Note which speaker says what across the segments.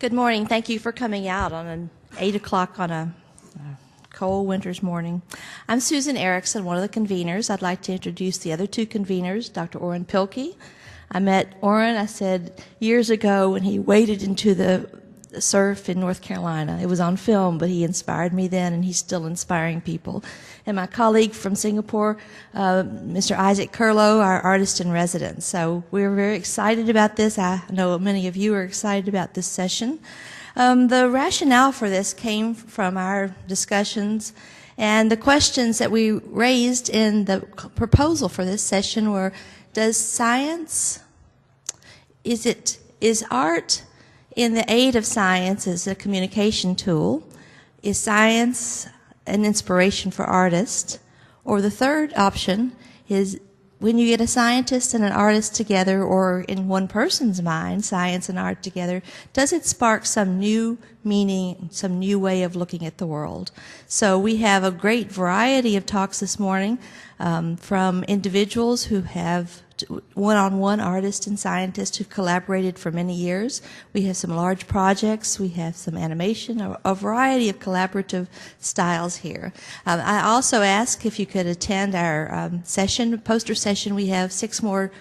Speaker 1: Good morning. Thank you for coming out on an 8 o'clock on a cold winter's morning. I'm Susan Erickson, one of the conveners. I'd like to introduce the other two conveners, Dr. Orrin Pilkey. I met Orrin, I said, years ago when he waded into the surf in North Carolina. It was on film, but he inspired me then, and he's still inspiring people. And my colleague from Singapore, Mr. Isaac Curlow, our artist in residence. So we're very excited about this. I know many of you are excited about this session. The rationale for this came from our discussions, and the questions that we raised in the proposal for this session were, does science, is art in the aid of science as a communication tool? Is science an inspiration for artists? Or the third option is, when you get a scientist and an artist together, or in one person's mind, science and art together, does it spark some new meaning, some new way of looking at the world? So we have a great variety of talks this morning from individuals who have one-on-one artists and scientists who've collaborated for many years. We have some large projects. We have some animation, a variety of collaborative styles here. I also ask if you could attend our poster session. We have 6 more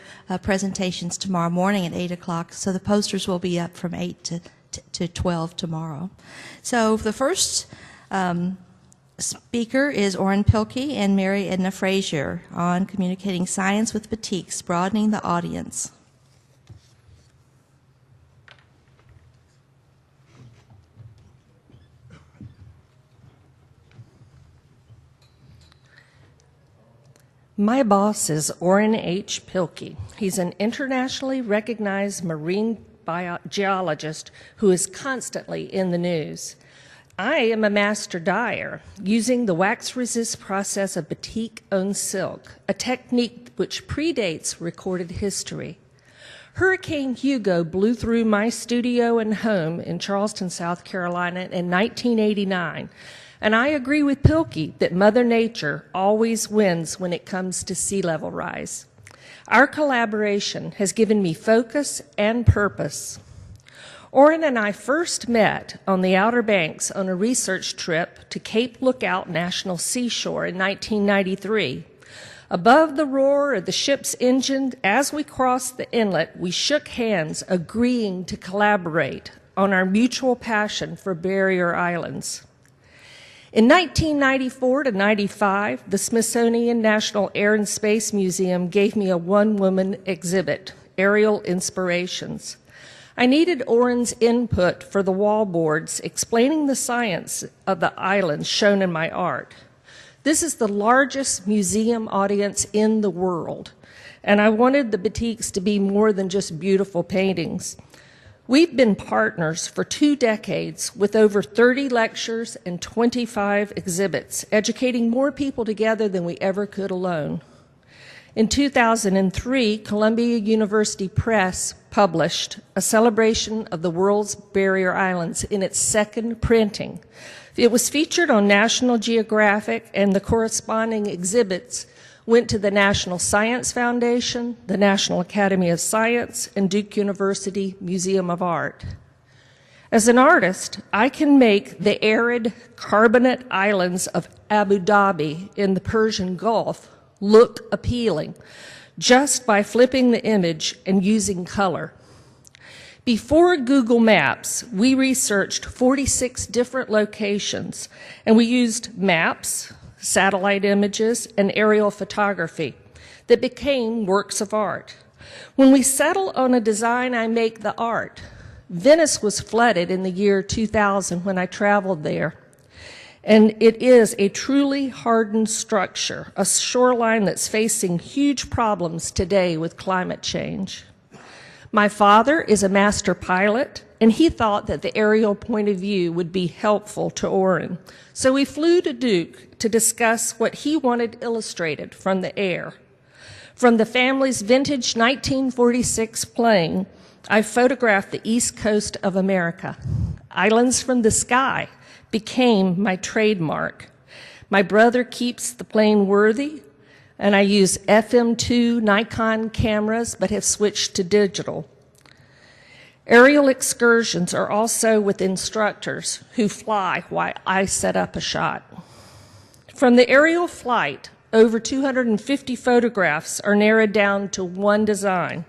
Speaker 1: presentations tomorrow morning at 8 o'clock, so the posters will be up from 8 to 12 tomorrow. So the first speaker is Orrin Pilkey and Mary Edna Frazier on communicating science with Batiks, broadening the audience.
Speaker 2: My boss is Orrin H. Pilkey. He's an internationally recognized marine geologist who is constantly in the news. I am a master dyer, using the wax-resist process of batik-owned silk, a technique which predates recorded history. Hurricane Hugo blew through my studio and home in Charleston, South Carolina in 1989, and I agree with Pilkey that Mother Nature always wins when it comes to sea level rise. Our collaboration has given me focus and purpose. Orrin and I first met on the Outer Banks on a research trip to Cape Lookout National Seashore in 1993. Above the roar of the ship's engine, as we crossed the inlet, we shook hands, agreeing to collaborate on our mutual passion for barrier islands. In 1994 to 95, the Smithsonian National Air and Space Museum gave me a one-woman exhibit, Aerial Inspirations. I needed Orrin's input for the wallboards explaining the science of the islands shown in my art. This is the largest museum audience in the world, and I wanted the Batiks to be more than just beautiful paintings. We've been partners for 2 decades with over 30 lectures and 25 exhibits, educating more people together than we ever could alone. In 2003, Columbia University Press published A Celebration of the World's Barrier Islands in its 2nd printing. It was featured on National Geographic, and the corresponding exhibits went to the National Science Foundation, the National Academy of Science, and Duke University Museum of Art. As an artist, I can make the arid carbonate islands of Abu Dhabi in the Persian Gulf look appealing just by flipping the image and using color. Before Google Maps, we researched 46 different locations, and we used maps, satellite images, and aerial photography that became works of art. When we settle on a design, I make the art. Venice was flooded in the year 2000 when I traveled there. And it is a truly hardened structure, a shoreline that's facing huge problems today with climate change. My father is a master pilot, and he thought that the aerial point of view would be helpful to Orrin. So we flew to Duke to discuss what he wanted illustrated from the air. From the family's vintage 1946 plane, I photographed the east coast of America. Islands from the sky became my trademark. My brother keeps the plane worthy, and I use FM2 Nikon cameras, but have switched to digital. Aerial excursions are also with instructors who fly while I set up a shot. From the aerial flight, over 250 photographs are narrowed down to one design.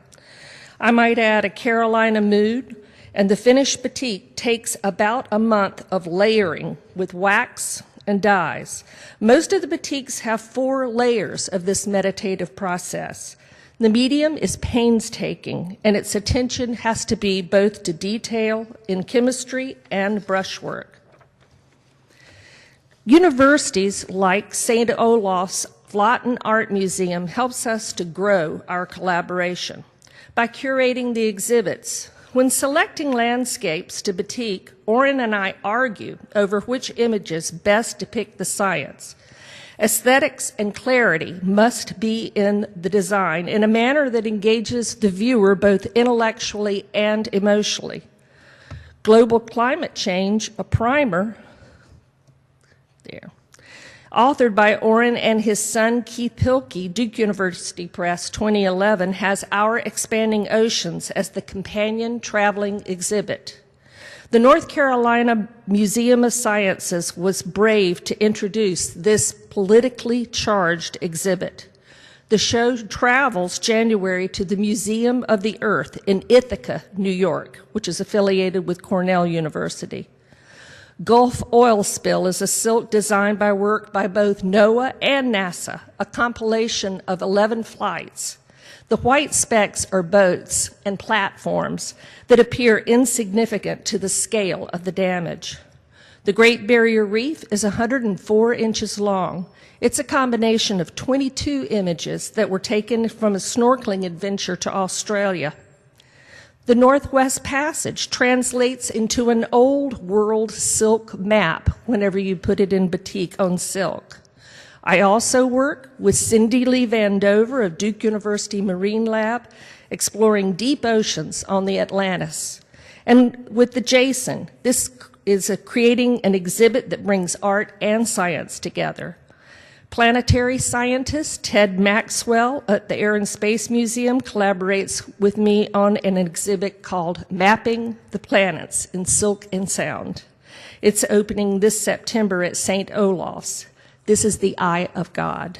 Speaker 2: I might add a Carolina mood, and the finished batik takes about a month of layering with wax and dyes. Most of the batiks have 4 layers of this meditative process. The medium is painstaking, and its attention has to be both to detail in chemistry and brushwork. Universities like St. Olaf's Vlotten Art Museum helps us to grow our collaboration by curating the exhibits. When selecting landscapes to batik, Oren and I argue over which images best depict the science. Aesthetics and clarity must be in the design in a manner that engages the viewer both intellectually and emotionally. Global Climate Change, a primer, authored by Oren and his son Keith Pilkey, Duke University Press, 2011, has Our Expanding Oceans as the companion traveling exhibit. The North Carolina Museum of Sciences was brave to introduce this politically charged exhibit. The show travels January to the Museum of the Earth in Ithaca, New York, which is affiliated with Cornell University. Gulf Oil Spill is a silk designed by work by both NOAA and NASA, a compilation of 11 flights. The white specks are boats and platforms that appear insignificant to the scale of the damage. The Great Barrier Reef is 104 inches long. It's a combination of 22 images that were taken from a snorkeling adventure to Australia. The Northwest Passage translates into an old world silk map whenever you put it in batik on silk. I also work with Cindy Lee Vandover of Duke University Marine Lab, exploring deep oceans on the Atlantis. And with the Jason, this is creating an exhibit that brings art and science together. Planetary scientist Ted Maxwell at the Air and Space Museum collaborates with me on an exhibit called Mapping the Planets in Silk and Sound. It's opening this September at St. Olaf's. This is the Eye of God.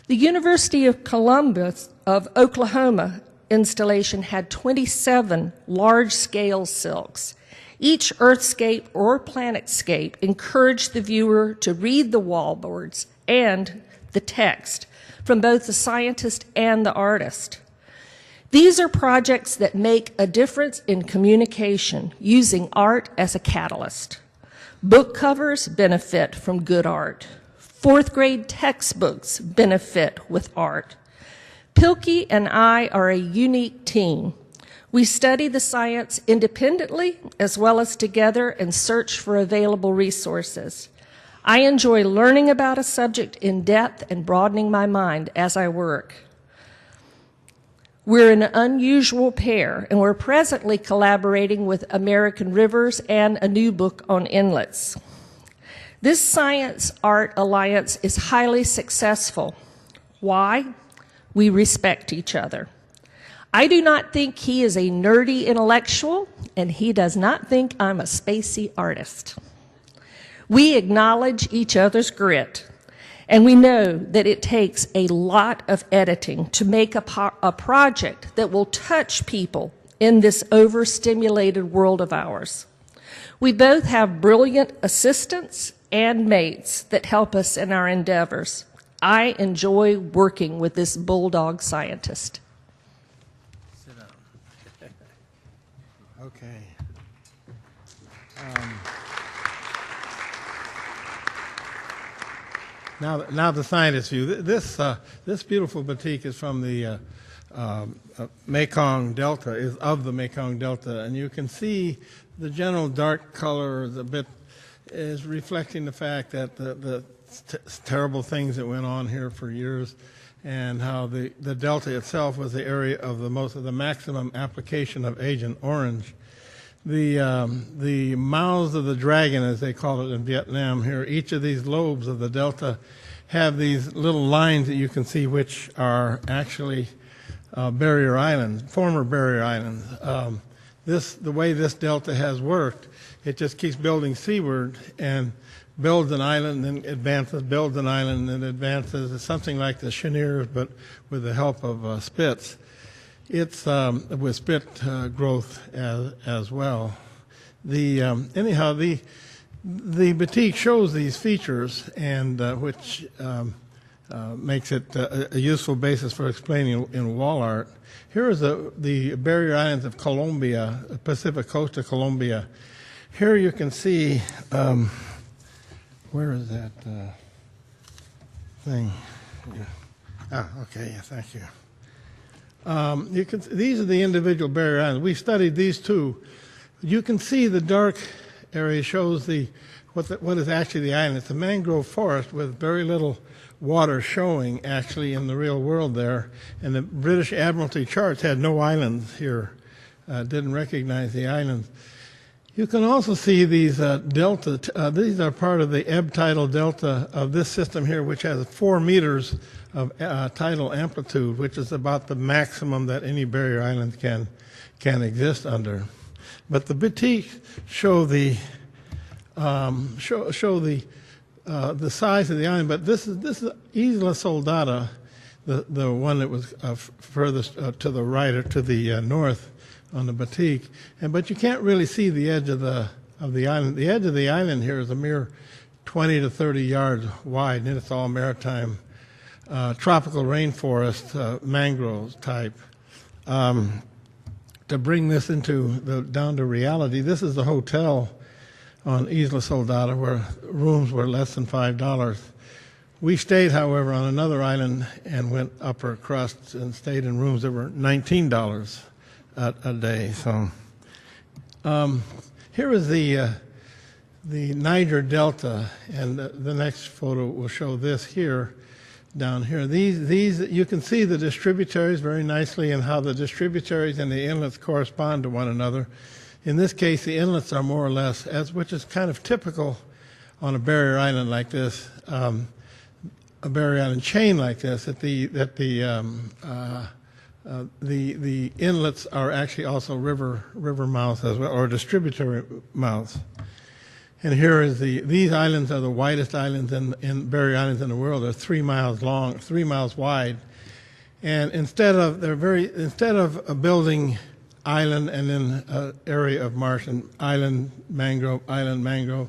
Speaker 2: The University of Columbus of Oklahoma installation had 27 large-scale silks. Each earthscape or planetscape encouraged the viewer to read the wallboards and the text from both the scientist and the artist. These are projects that make a difference in communication using art as a catalyst. Book covers benefit from good art. 4th grade textbooks benefit with art. Pilkey and I are a unique team. We study the science independently as well as together and search for available resources. I enjoy learning about a subject in depth and broadening my mind as I work. We're an unusual pair, and we're presently collaborating with American Rivers and a new book on inlets. This science-art alliance is highly successful. Why? We respect each other. I do not think he is a nerdy intellectual, and he does not think I'm a spacey artist. We acknowledge each other's grit, and we know that it takes a lot of editing to make a project that will touch people in this overstimulated world of ours. We both have brilliant assistants and mates that help us in our endeavors. I enjoy working with this bulldog scientist.
Speaker 3: Sit down. Okay. Now the scientist view. This beautiful batik is from the Mekong Delta, is of the Mekong Delta, and you can see the general dark color is reflecting the fact that the terrible things that went on here for years, and how the delta itself was the area of the maximum application of Agent Orange. The mouths of the dragon, as they call it in Vietnam here, each of these lobes of the delta have these little lines that you can see, which are actually barrier islands, former barrier islands. the way this delta has worked, it just keeps building seaward and builds an island, then advances, builds an island, and advances. It's something like the Cheniers, but with the help of spits. It's with spit growth as well. Anyhow, the batik shows these features, and which makes it a useful basis for explaining in wall art. Here is the barrier islands of Colombia, the Pacific coast of Colombia. Here you can see, where is that thing? Yeah. Okay, yeah, thank you. These are the individual barrier islands. We studied these two. You can see the dark area shows what is actually the island. It's a mangrove forest with very little water showing actually in the real world there. And the British Admiralty charts had no islands here, didn't recognize the islands. You can also see these delta. These are part of the ebb tidal delta of this system here, which has 4 meters of tidal amplitude, which is about the maximum that any barrier island can exist under. But the Batiks show the size of the island. But this is Isla Soldada, the one that was furthest to the right or to the north on the Batik. But you can't really see the edge of the island. The edge of the island here is a mere 20 to 30 yards wide, and it's all maritime, tropical rainforest, mangroves type. To bring this down to reality, this is the hotel on Isla Soldada where rooms were less than $5. We stayed, however, on another island and went upper crust and stayed in rooms that were $19 a day. So here is the Niger Delta, and the next photo will show this here. Down here, these you can see the distributaries very nicely and how the distributaries and the inlets correspond to one another. In this case, the inlets are more or less, which is kind of typical on a barrier island like this, a barrier island chain like this. That the inlets are actually also river mouths as well, or distributary mouths. And here is these islands are the widest islands in barrier islands in the world. They're 3 miles long, 3 miles wide. And instead of building island and then area of marsh and island mangrove,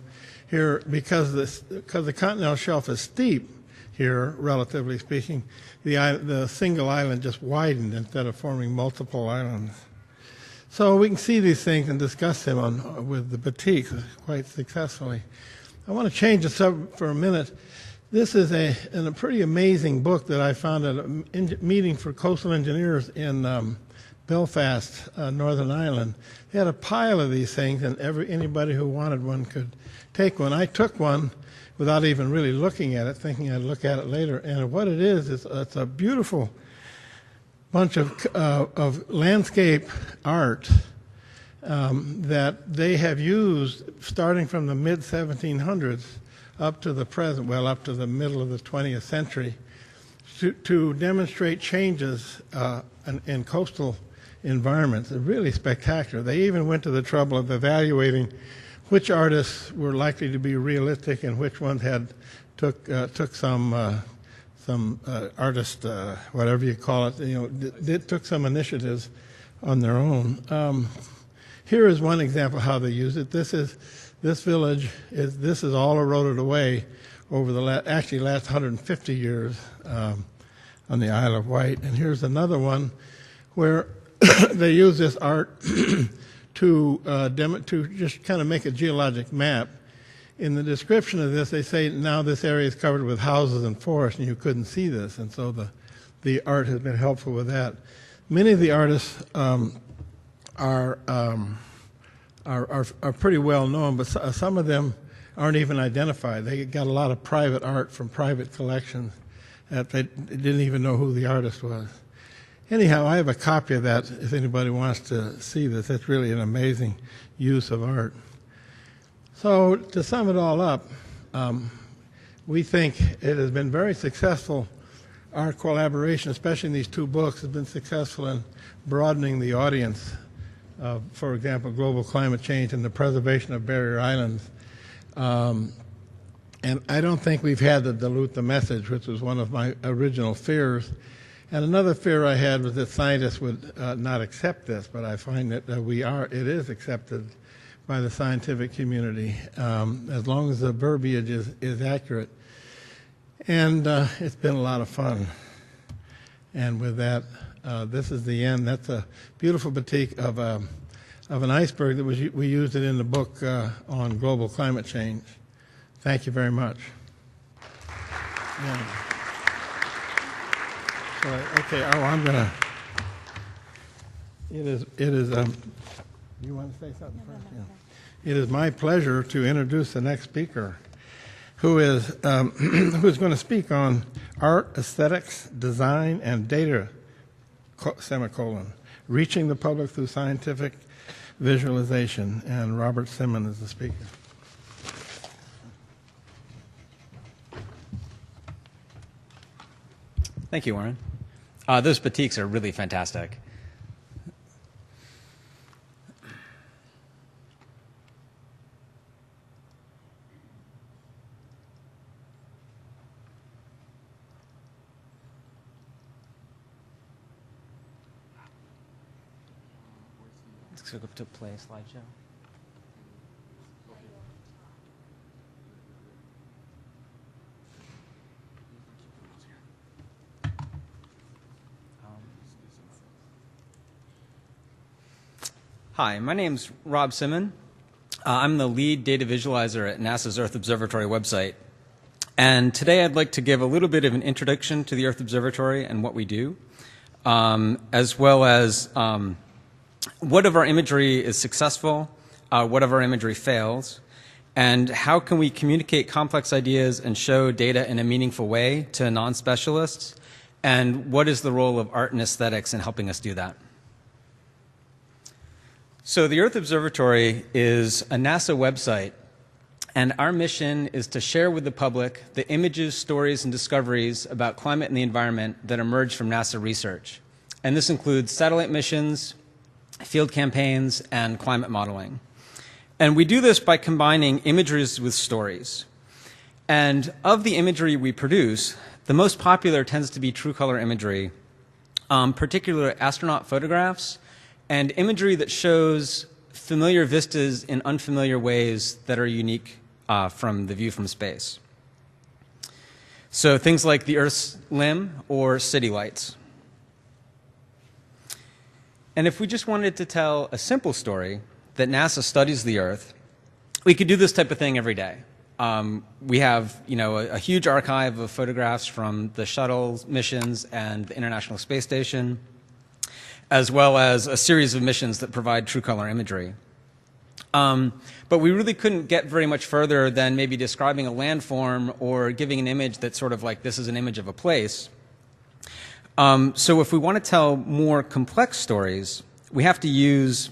Speaker 3: here because the continental shelf is steep here, relatively speaking, the single island just widened instead of forming multiple islands. So we can see these things and discuss them with the Batiks quite successfully. I want to change the subject for a minute. This is a pretty amazing book that I found at a meeting for coastal engineers in Belfast, Northern Ireland. They had a pile of these things, and anybody who wanted one could take one. I took one without even really looking at it, thinking I'd look at it later. And what it is it's a beautiful bunch of landscape art that they have used starting from the mid-1700s up to the present, well, up to the middle of the 20th century, to demonstrate changes in coastal environments. It's really spectacular. They even went to the trouble of evaluating which artists were likely to be realistic and which ones took some artist, whatever you call it, took some initiatives on their own. Here is one example how they use it. This village is all eroded away over the last 150 years on the Isle of Wight. And here's another one where they use this art to just kind of make a geologic map. In the description of this, they say now this area is covered with houses and forest, and you couldn't see this, and so the art has been helpful with that. Many of the artists are pretty well known, but some of them aren't even identified. They got a lot of private art from private collections that they didn't even know who the artist was. Anyhow, I have a copy of that if anybody wants to see this. It's really an amazing use of art. So to sum it all up, we think it has been very successful. Our collaboration, especially in these two books, has been successful in broadening the audience for example, global climate change and the preservation of barrier islands. And I don't think we've had to dilute the message, which was one of my original fears. And another fear I had was that scientists would not accept this, but I find that it is accepted by the scientific community, as long as the verbiage is accurate. And it's been a lot of fun. And with that, this is the end. That's a beautiful batik of an iceberg that we used it in the book on global climate change. Thank you very much. Yeah. Okay, I'm gonna. It is. You want to say something first? Yeah. It is my pleasure to introduce the next speaker, who is who's going to speak on art, aesthetics, design, and data. Semicolon, reaching the public through scientific visualization. And Robert Simon is the speaker.
Speaker 4: Thank you, Warren. Those batiks are really fantastic. Let's go to play a slideshow. Hi, my name's Rob Simon. I'm the lead data visualizer at NASA's Earth Observatory website. And today I'd like to give a little bit of an introduction to the Earth Observatory and what we do, as well as what of our imagery is successful, what of our imagery fails, and how can we communicate complex ideas and show data in a meaningful way to non-specialists, and what is the role of art and aesthetics in helping us do that. So the Earth Observatory is a NASA website, and our mission is to share with the public the images, stories, and discoveries about climate and the environment that emerge from NASA research. And this includes satellite missions, field campaigns, and climate modeling. And we do this by combining images with stories. And of the imagery we produce, the most popular tends to be true color imagery, particularly astronaut photographs, and imagery that shows familiar vistas in unfamiliar ways that are unique from the view from space. So things like the Earth's limb or city lights. And if we just wanted to tell a simple story that NASA studies the Earth, we could do this type of thing every day. We have, a huge archive of photographs from the shuttle missions and the International Space Station, as well as a series of missions that provide true color imagery. But we really couldn't get very much further than maybe describing a landform or giving an image that's sort of like, this is an image of a place. So if we want to tell more complex stories, we have to use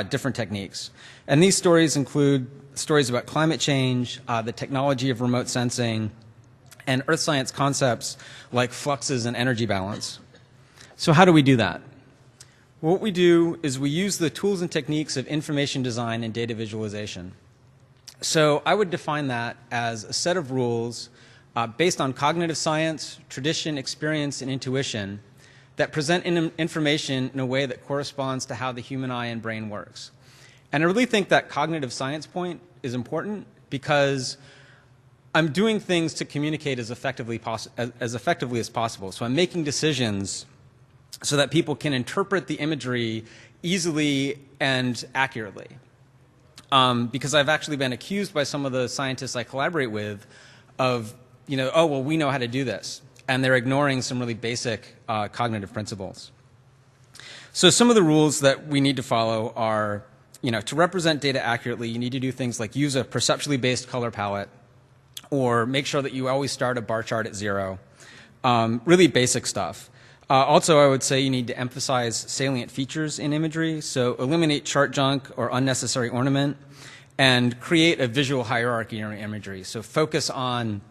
Speaker 4: different techniques. And these stories include stories about climate change, the technology of remote sensing, and earth science concepts like fluxes and energy balance. So how do we do that? What we do is we use the tools and techniques of information design and data visualization. So I would define that as a set of rules based on cognitive science, tradition, experience, and intuition that present information in a way that corresponds to how the human eye and brain works. And I really think that cognitive science point is important because I'm doing things to communicate as effectively as possible. So I'm making decisions so that people can interpret the imagery easily and accurately. Because I've actually been accused by some of the scientists I collaborate with of, oh, well, we know how to do this. And they're ignoring some really basic cognitive principles. So some of the rules that we need to follow are, to represent data accurately, you need to do things like use a perceptually based color palette, or make sure that you always start a bar chart at 0. Really basic stuff. Also, I would say you need to emphasize salient features in imagery, so eliminate chart junk or unnecessary ornament, and create a visual hierarchy in your imagery. So focus on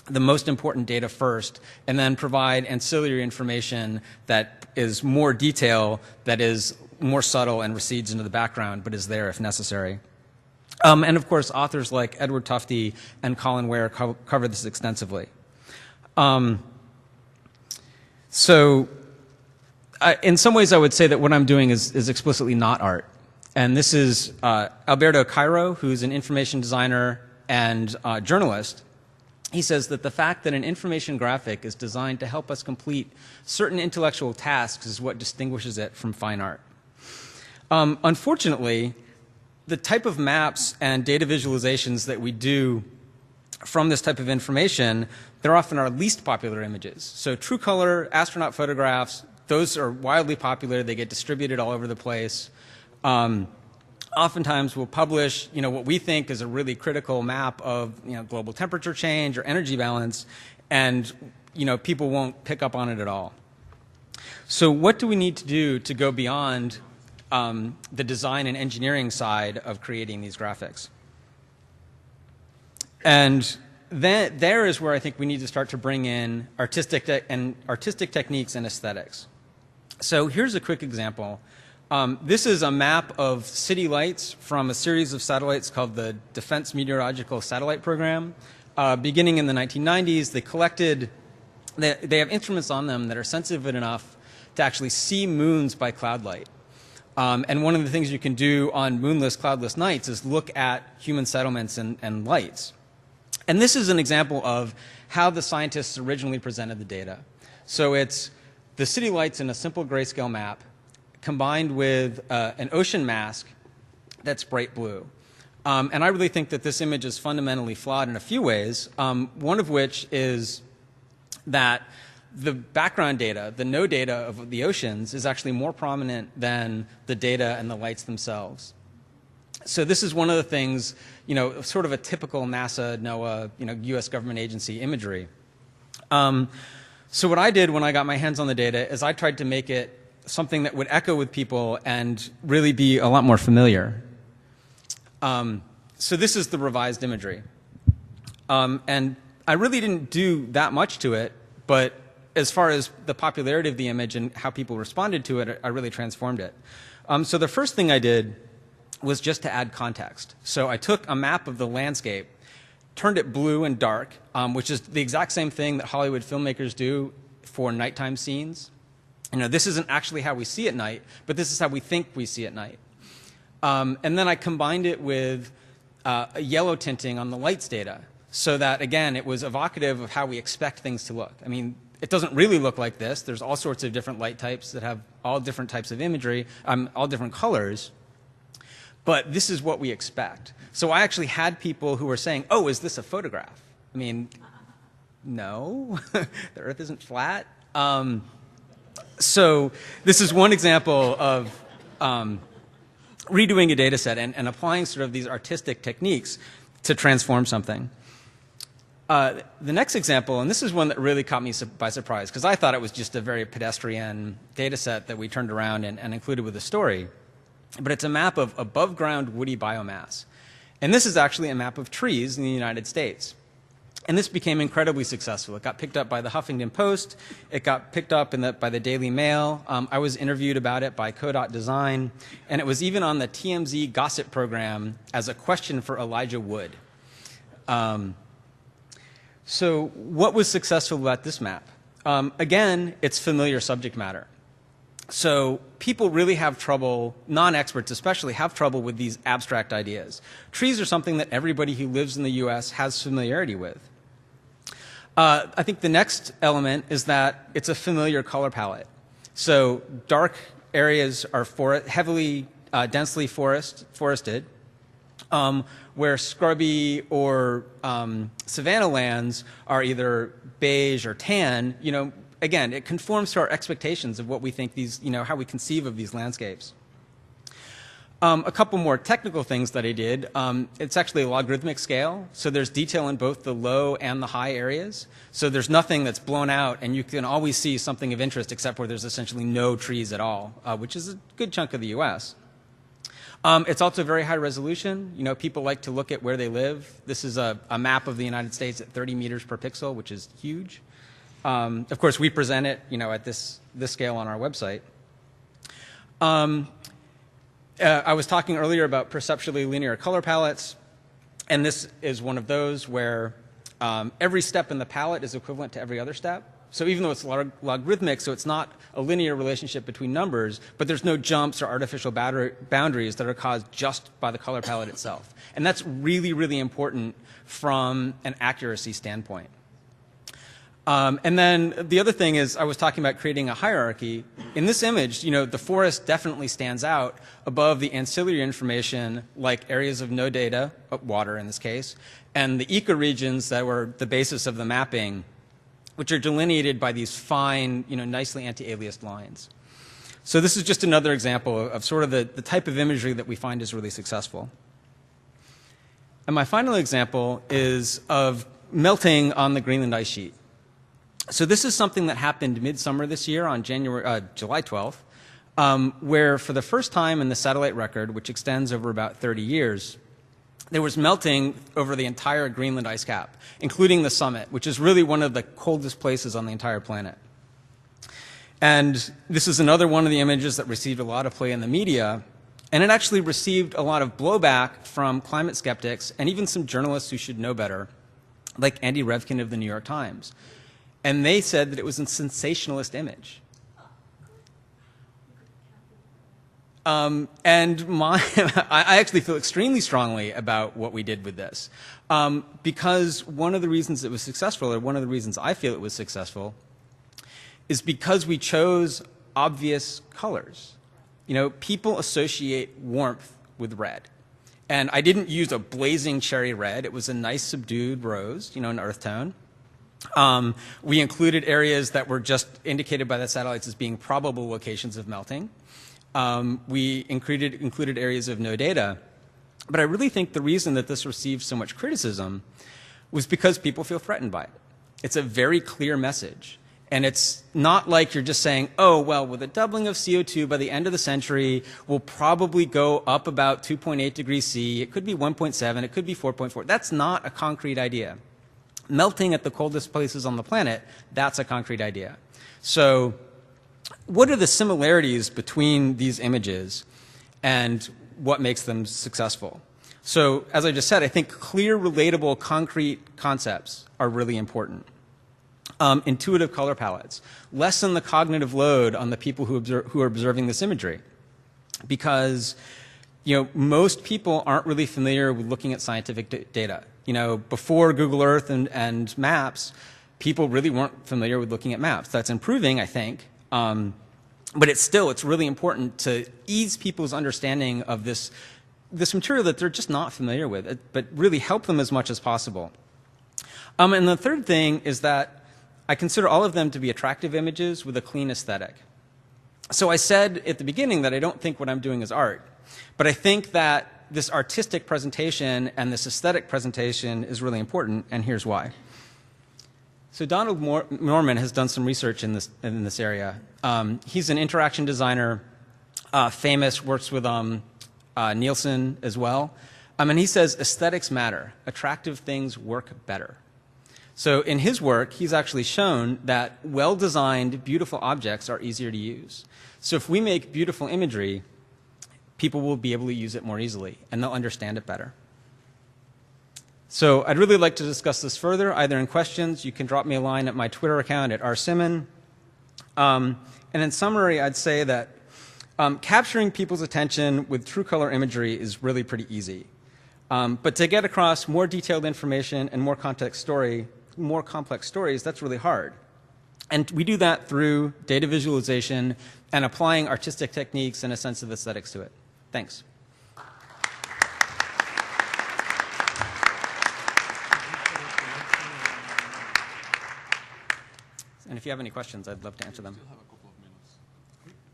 Speaker 4: the most important data first, and then provide ancillary information that is more detail, that is more subtle and recedes into the background, but is there if necessary. And of course, authors like Edward Tufte and Colin Ware cover this extensively. In some ways, I would say that what I'm doing is explicitly not art. And this is Alberto Cairo, who's an information designer and journalist. He says that the fact that an information graphic is designed to help us complete certain intellectual tasks is what distinguishes it from fine art. Unfortunately, the type of maps and data visualizations that we do from this type of information, they're often our least popular images. So true color, astronaut photographs, those are wildly popular. They get distributed all over the place. Oftentimes we'll publish, what we think is a really critical map of, global temperature change or energy balance, and, people won't pick up on it at all. So what do we need to do to go beyond the design and engineering side of creating these graphics? And there is where I think we need to start to bring in artistic techniques and aesthetics. So here's a quick example. This is a map of city lights from a series of satellites called the Defense Meteorological Satellite Program. Beginning in the 1990s, they have instruments on them that are sensitive enough to actually see moons by cloud light. And one of the things you can do on moonless, cloudless nights is look at human settlements and lights. And this is an example of how the scientists originally presented the data. So it's the city lights in a simple grayscale map combined with an ocean mask that's bright blue. And I really think that this image is fundamentally flawed in a few ways, one of which is that the background data, the no data of the oceans, is actually more prominent than the data and the lights themselves. So this is one of the things, sort of a typical NASA, NOAA, US government agency imagery. So what I did when I got my hands on the data is I tried to make it something that would echo with people and really be a lot more familiar. So this is the revised imagery. And I really didn't do that much to it, but as far as the popularity of the image and how people responded to it, I really transformed it. So the first thing I did was just to add context. So I took a map of the landscape, turned it blue and dark, which is the exact same thing that Hollywood filmmakers do for nighttime scenes. This isn't actually how we see at night, but this is how we think we see at night. And then I combined it with a yellow tinting on the lights data so that, again, it was evocative of how we expect things to look. I mean, it doesn't really look like this. There's all sorts of different light types that have all different types of imagery, all different colors. But this is what we expect. So I actually had people who were saying, oh, is this a photograph? I mean, no, the Earth isn't flat. So this is one example of redoing a data set and applying sort of these artistic techniques to transform something. The next example, and this is one that really caught me by surprise, because I thought it was just a very pedestrian data set that we turned around and included with a story. But it's a map of above-ground woody biomass. And this is actually a map of trees in the United States. And this became incredibly successful. It got picked up by the Huffington Post. It got picked up by the Daily Mail. I was interviewed about it by Codot Design. And it was even on the TMZ gossip program as a question for Elijah Wood. So what was successful about this map? Again, it's familiar subject matter. So people really have trouble, non-experts especially, have trouble with these abstract ideas. Trees are something that everybody who lives in the US has familiarity with. I think the next element is that it's a familiar color palette. So dark areas are heavily, densely forested, where scrubby or savanna lands are either beige or tan. Again, it conforms to our expectations of what we think these, how we conceive of these landscapes. A couple more technical things that I did. It's actually a logarithmic scale, so there's detail in both the low and the high areas. So there's nothing that's blown out, and you can always see something of interest except where there's essentially no trees at all, which is a good chunk of the US. It's also very high resolution. People like to look at where they live. This is a map of the United States at 30 meters per pixel, which is huge. Of course, we present it, at this scale on our website. I was talking earlier about perceptually linear color palettes, and this is one of those where every step in the palette is equivalent to every other step. So even though it's logarithmic, so it's not a linear relationship between numbers, but there's no jumps or artificial boundaries that are caused just by the color palette itself. And that's really, really important from an accuracy standpoint. And then the other thing is I was talking about creating a hierarchy. In this image, the forest definitely stands out above the ancillary information like areas of no data, water in this case, and the ecoregions that were the basis of the mapping, which are delineated by these fine, nicely anti-aliased lines. So this is just another example of sort of the type of imagery that we find is really successful. And my final example is of melting on the Greenland ice sheet. So this is something that happened midsummer this year on July 12th, where for the first time in the satellite record, which extends over about 30 years, there was melting over the entire Greenland ice cap, including the summit, which is really one of the coldest places on the entire planet. And this is another one of the images that received a lot of play in the media, and it actually received a lot of blowback from climate skeptics and even some journalists who should know better, like Andy Revkin of the New York Times. And they said that it was a sensationalist image. And I actually feel extremely strongly about what we did with this. Because one of the reasons it was successful, or one of the reasons I feel it was successful, is because we chose obvious colors. People associate warmth with red. And I didn't use a blazing cherry red. It was a nice subdued rose, an earth tone. We included areas that were just indicated by the satellites as being probable locations of melting. We included areas of no data. But I really think the reason that this received so much criticism was because people feel threatened by it. It's a very clear message. And it's not like you're just saying, oh, well, with a doubling of CO2 by the end of the century, we'll probably go up about 2.8 degrees C. It could be 1.7. It could be 4.4. That's not a concrete idea. Melting at the coldest places on the planet, that's a concrete idea. So what are the similarities between these images and what makes them successful? So as I just said, I think clear, relatable, concrete concepts are really important. Intuitive color palettes lessen the cognitive load on the people who are observing this imagery, because most people aren't really familiar with looking at scientific data. Before Google Earth and maps, people really weren't familiar with looking at maps. That's improving, I think, but it's really important to ease people's understanding of this material that they're just not familiar with, but really help them as much as possible. And the third thing is that I consider all of them to be attractive images with a clean aesthetic. So I said at the beginning that I don't think what I'm doing is art, but I think that this artistic presentation and this aesthetic presentation is really important, and here's why. So Donald Norman has done some research in this area. He's an interaction designer, famous, works with Nielsen as well. And he says aesthetics matter. Attractive things work better. So in his work, he's actually shown that well-designed, beautiful objects are easier to use. So if we make beautiful imagery, people will be able to use it more easily, and they'll understand it better. So I'd really like to discuss this further, either in questions. You can drop me a line at my Twitter account at rsimon. And in summary, I'd say that capturing people's attention with true color imagery is really pretty easy. But to get across more detailed information and more complex stories, that's really hard. And we do that through data visualization and applying artistic techniques and a sense of aesthetics to it. Thanks. And if you have any questions, I'd love to answer them.
Speaker 3: We still have a couple of minutes.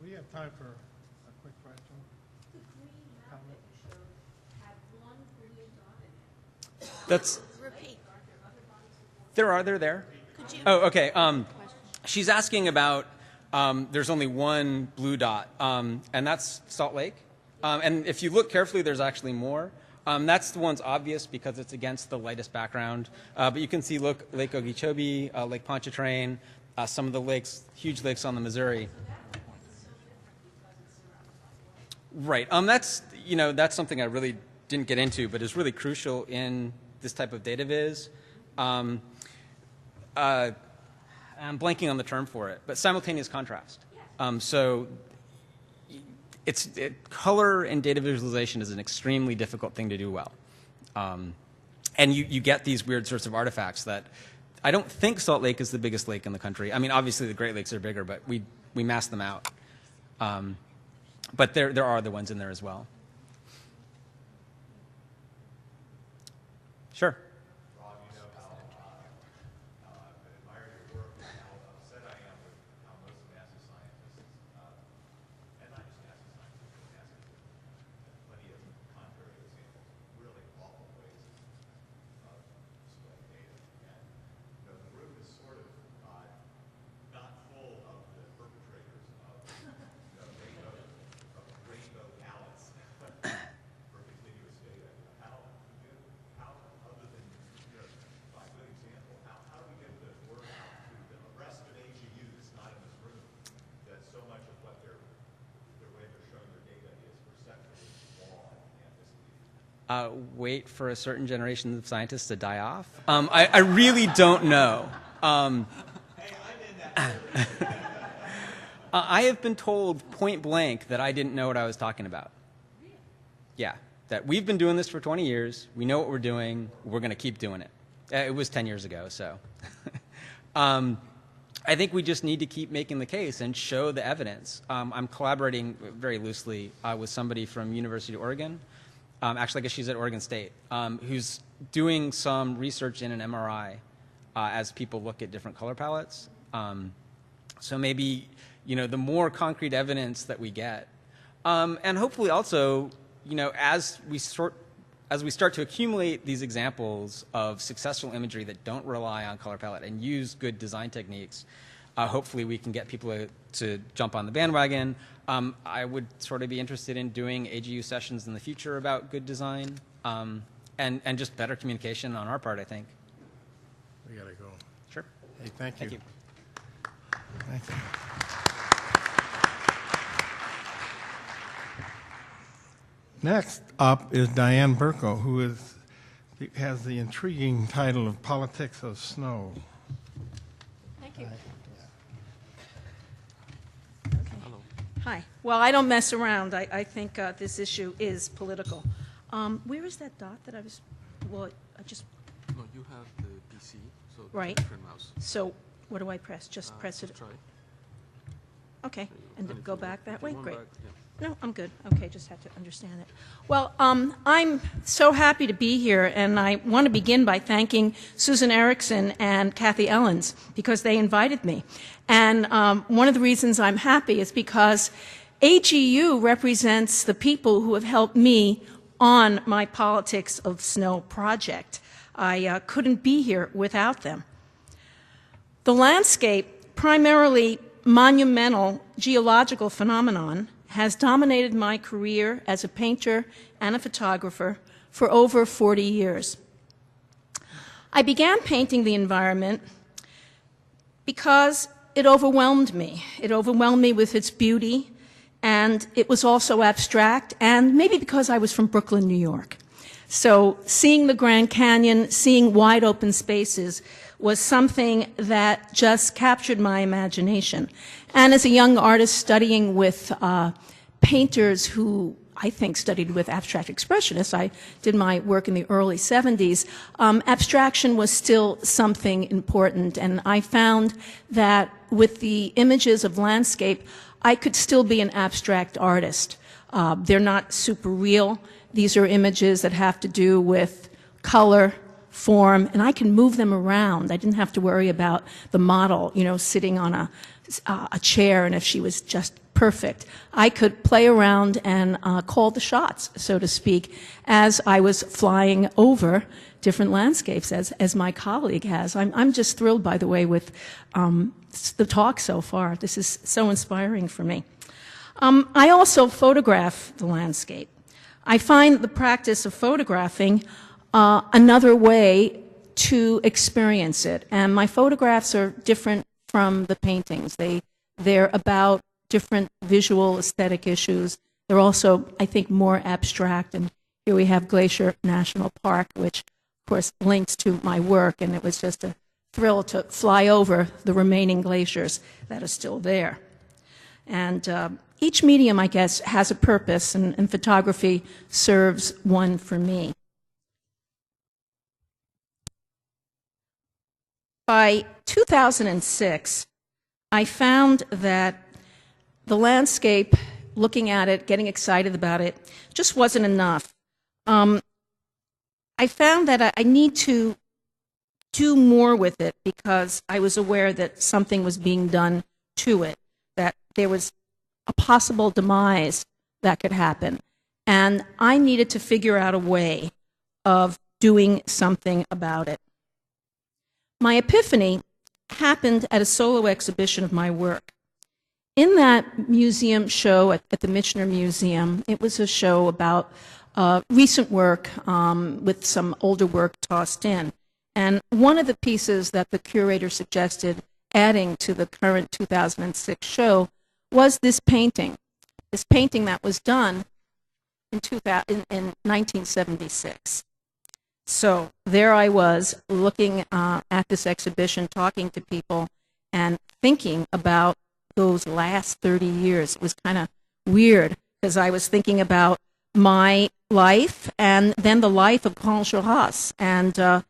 Speaker 3: We have time for a quick question.
Speaker 5: The green map that you showed had one blue dot in it.
Speaker 4: That's.
Speaker 5: Repeat.
Speaker 4: They're there.
Speaker 5: Could you?
Speaker 4: Oh, okay. She's asking about there's only one blue dot, and that's Salt Lake. And if you look carefully, there's actually more. That's the one's obvious because it's against the lightest background. But you can see, look, Lake Okeechobee, Lake Pontchartrain, some of the lakes, huge lakes on the Missouri. Right. That's something I really didn't get into, but is really crucial in this type of data viz. I'm blanking on the term for it, but simultaneous contrast. So color and data visualization is an extremely difficult thing to do well. And you get these weird sorts of artifacts that I don't think Salt Lake is the biggest lake in the country. I mean, obviously the Great Lakes are bigger, but we mass them out. But there are other ones in there as well. Sure.
Speaker 6: Rob, you know how I've admired your work and how upset I am with how most NASA scientists, and not just NASA scientists, but NASA, plenty of contrary examples, really awful ways of displaying data. And the room is sort of not full of the perpetrators of rainbow ballots for continuous data. How, other than by good example, how do we get the word out to the rest of AGU that's not in this room, that so much of what their way they're showing their data is perceptually flawed and misleading?
Speaker 4: Wait for a certain generation of scientists to die off? I really don't know.
Speaker 6: Hey, I'm in that.
Speaker 4: I have been told point blank that I didn't know what I was talking about. Yeah, that we've been doing this for 20 years. We know what we're doing. We're going to keep doing it. It was 10 years ago, so. I think we just need to keep making the case and show the evidence. I'm collaborating very loosely with somebody from University of Oregon. Actually, I guess she's at Oregon State, who's doing some research in an MRI as people look at different color palettes. So maybe, the more concrete evidence that we get, and hopefully also, as we start to accumulate these examples of successful imagery that don't rely on color palette and use good design techniques, hopefully we can get people to jump on the bandwagon. I would sort of be interested in doing AGU sessions in the future about good design and just better communication on our part, I think.
Speaker 3: We got to go.
Speaker 4: Sure.
Speaker 3: Hey, thank you.
Speaker 4: Thank you.
Speaker 3: Thank you. Next up is Diane Burko, who has the intriguing title of Politics of Snow.
Speaker 7: Thank you. Okay. Hi. Well, I don't mess around. I think this issue is political. Where is that dot that I was, well, I just,
Speaker 8: No, you have the PC, so
Speaker 7: Right.
Speaker 8: different mouse.
Speaker 7: so what do I press? Just press it.
Speaker 8: Just try.
Speaker 7: Okay, and
Speaker 8: if
Speaker 7: go
Speaker 8: you-
Speaker 7: back that
Speaker 8: if you
Speaker 7: way?
Speaker 8: want
Speaker 7: Great.
Speaker 8: back, yeah.
Speaker 7: No, I'm good. Okay, just had to understand it. Well, I'm so happy to be here, and I want to begin by thanking Susan Erickson and Kathy Ellens because they invited me. And one of the reasons I'm happy is because AGU represents the people who have helped me on my Politics of Snow project. I couldn't be here without them. The landscape, primarily monumental geological phenomenon, has dominated my career as a painter and a photographer for over 40 years. I began painting the environment because it overwhelmed me. It overwhelmed me with its beauty, and it was also abstract, and maybe because I was from Brooklyn, New York. So seeing the Grand Canyon, seeing wide open spaces was something that just captured my imagination. And as a young artist studying with painters who I think studied with abstract expressionists, I did my work in the early 70s, abstraction was still something important. And I found that with the images of landscape, I could still be an abstract artist. They're not super real. These are images that have to do with color, form, and I can move them around. I didn't have to worry about the model, sitting on a chair, and if she was just perfect. I could play around and call the shots, so to speak, as I was flying over different landscapes, as my colleague has. I'm just thrilled, by the way, with the talk so far. This is so inspiring for me. I also photograph the landscape. I find the practice of photographing another way to experience it. And my photographs are different from the paintings. They're about different visual aesthetic issues. They're also, I think, more abstract. And here we have Glacier National Park, which, of course, links to my work, and it was just a thrill to fly over the remaining glaciers that are still there. And each medium, I guess, has a purpose, and photography serves one for me. By 2006, I found that the landscape, looking at it, getting excited about it, just wasn't enough. I found that I need to do more with it because I was aware that something was being done to it, that there was a possible demise that could happen. And I needed to figure out a way of doing something about it. My epiphany happened at a solo exhibition of my work. In that museum show at the Michener Museum, it was a show about recent work with some older work tossed in. And one of the pieces that the curator suggested adding to the current 2006 show was this painting that was done in 1976. So there I was looking at this exhibition, talking to people, and thinking about those last 30 years. It was kind of weird because I was thinking about my life and then the life of Grand Jaurès, and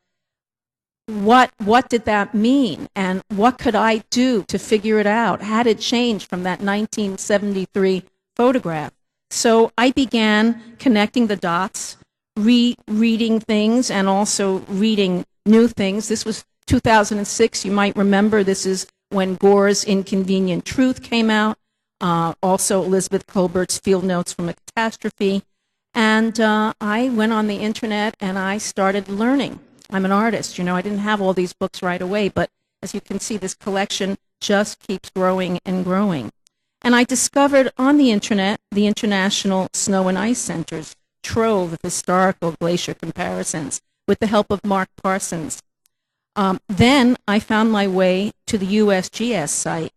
Speaker 7: what did that mean, and what could I do to figure it out? Had it changed from that 1973 photograph? So I began connecting the dots, rereading things, and also reading new things. This was 2006. You might remember this is when Gore's Inconvenient Truth came out, also Elizabeth Colbert's Field Notes from a Catastrophe. And I went on the internet and I started learning. I'm an artist, you know, I didn't have all these books right away, but as you can see, this collection just keeps growing and growing. And I discovered on the internet the International Snow and Ice Center's trove of historical glacier comparisons with the help of Mark Parsons. Then I found my way to the USGS site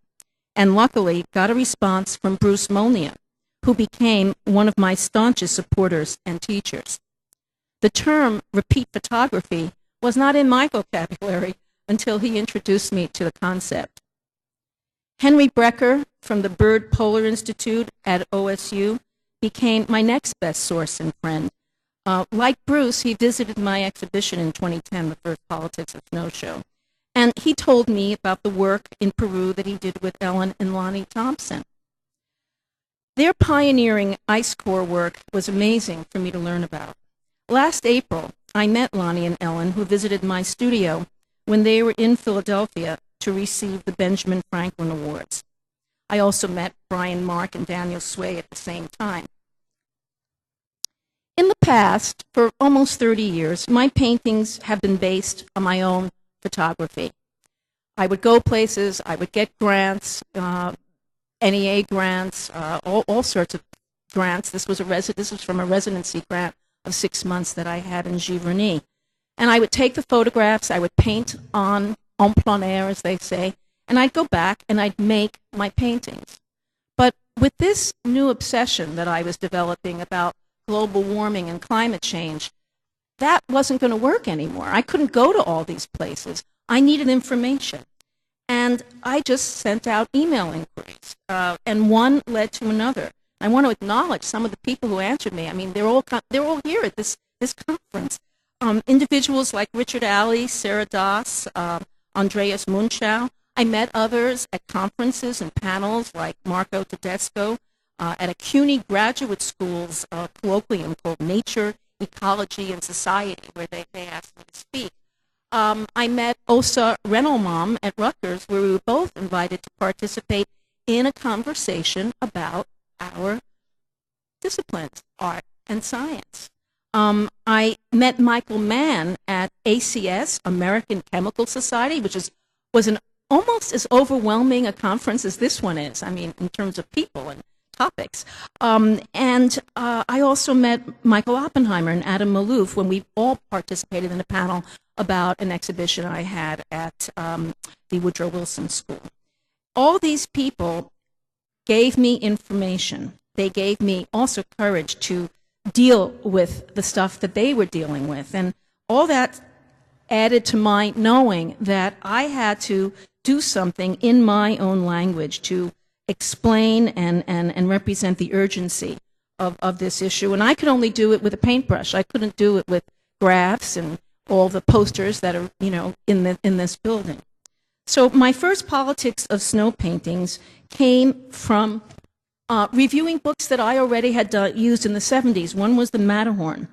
Speaker 7: and luckily got a response from Bruce Molnia, who became one of my staunchest supporters and teachers. The term repeat photography was not in my vocabulary until he introduced me to the concept. Henry Brecker from the Bird Polar Institute at OSU became my next best source and friend. Like Bruce, he visited my exhibition in 2010, the first Politics of Snow show, and he told me about the work in Peru that he did with Ellen and Lonnie Thompson. Their pioneering ice core work was amazing for me to learn about. Last April, I met Lonnie and Ellen, who visited my studio when they were in Philadelphia to receive the Benjamin Franklin Awards. I also met Brian Mark and Daniel Sway at the same time. In the past, for almost 30 years, my paintings have been based on my own photography. I would go places, I would get grants, NEA grants, all sorts of grants. This was from a residency grant of 6 months that I had in Giverny. And I would take the photographs, I would paint en plein air, as they say, and I'd go back and I'd make my paintings. But with this new obsession that I was developing about global warming and climate change, that wasn't going to work anymore. I couldn't go to all these places. I needed information. And I just sent out email inquiries, and one led to another. I want to acknowledge some of the people who answered me. I mean, they're all here at this conference. Individuals like Richard Alley, Sarah Doss, Andreas Munchau. I met others at conferences and panels like Marco Tedesco at a CUNY graduate school's colloquium called Nature, Ecology, and Society, where they asked me to speak. I met Osa Renelmam at Rutgers, where we were both invited to participate in a conversation about our disciplines, art and science. I met Michael Mann at ACS, American Chemical Society, which was an almost as overwhelming a conference as this one is, I mean, in terms of people and topics. And I also met Michael Oppenheimer and Adam Malouf when we all participated in a panel about an exhibition I had at the Woodrow Wilson School. All these people gave me information they gave me also courage to deal with the stuff that they were dealing with. And all that added to my knowing that I had to do something in my own language to explain and represent the urgency of this issue. And I could only do it with a paintbrush. I couldn't do it with graphs and all the posters that are, in this building. So my first politics of snow paintings came from reviewing books that I already had used in the 70s. One was the Matterhorn.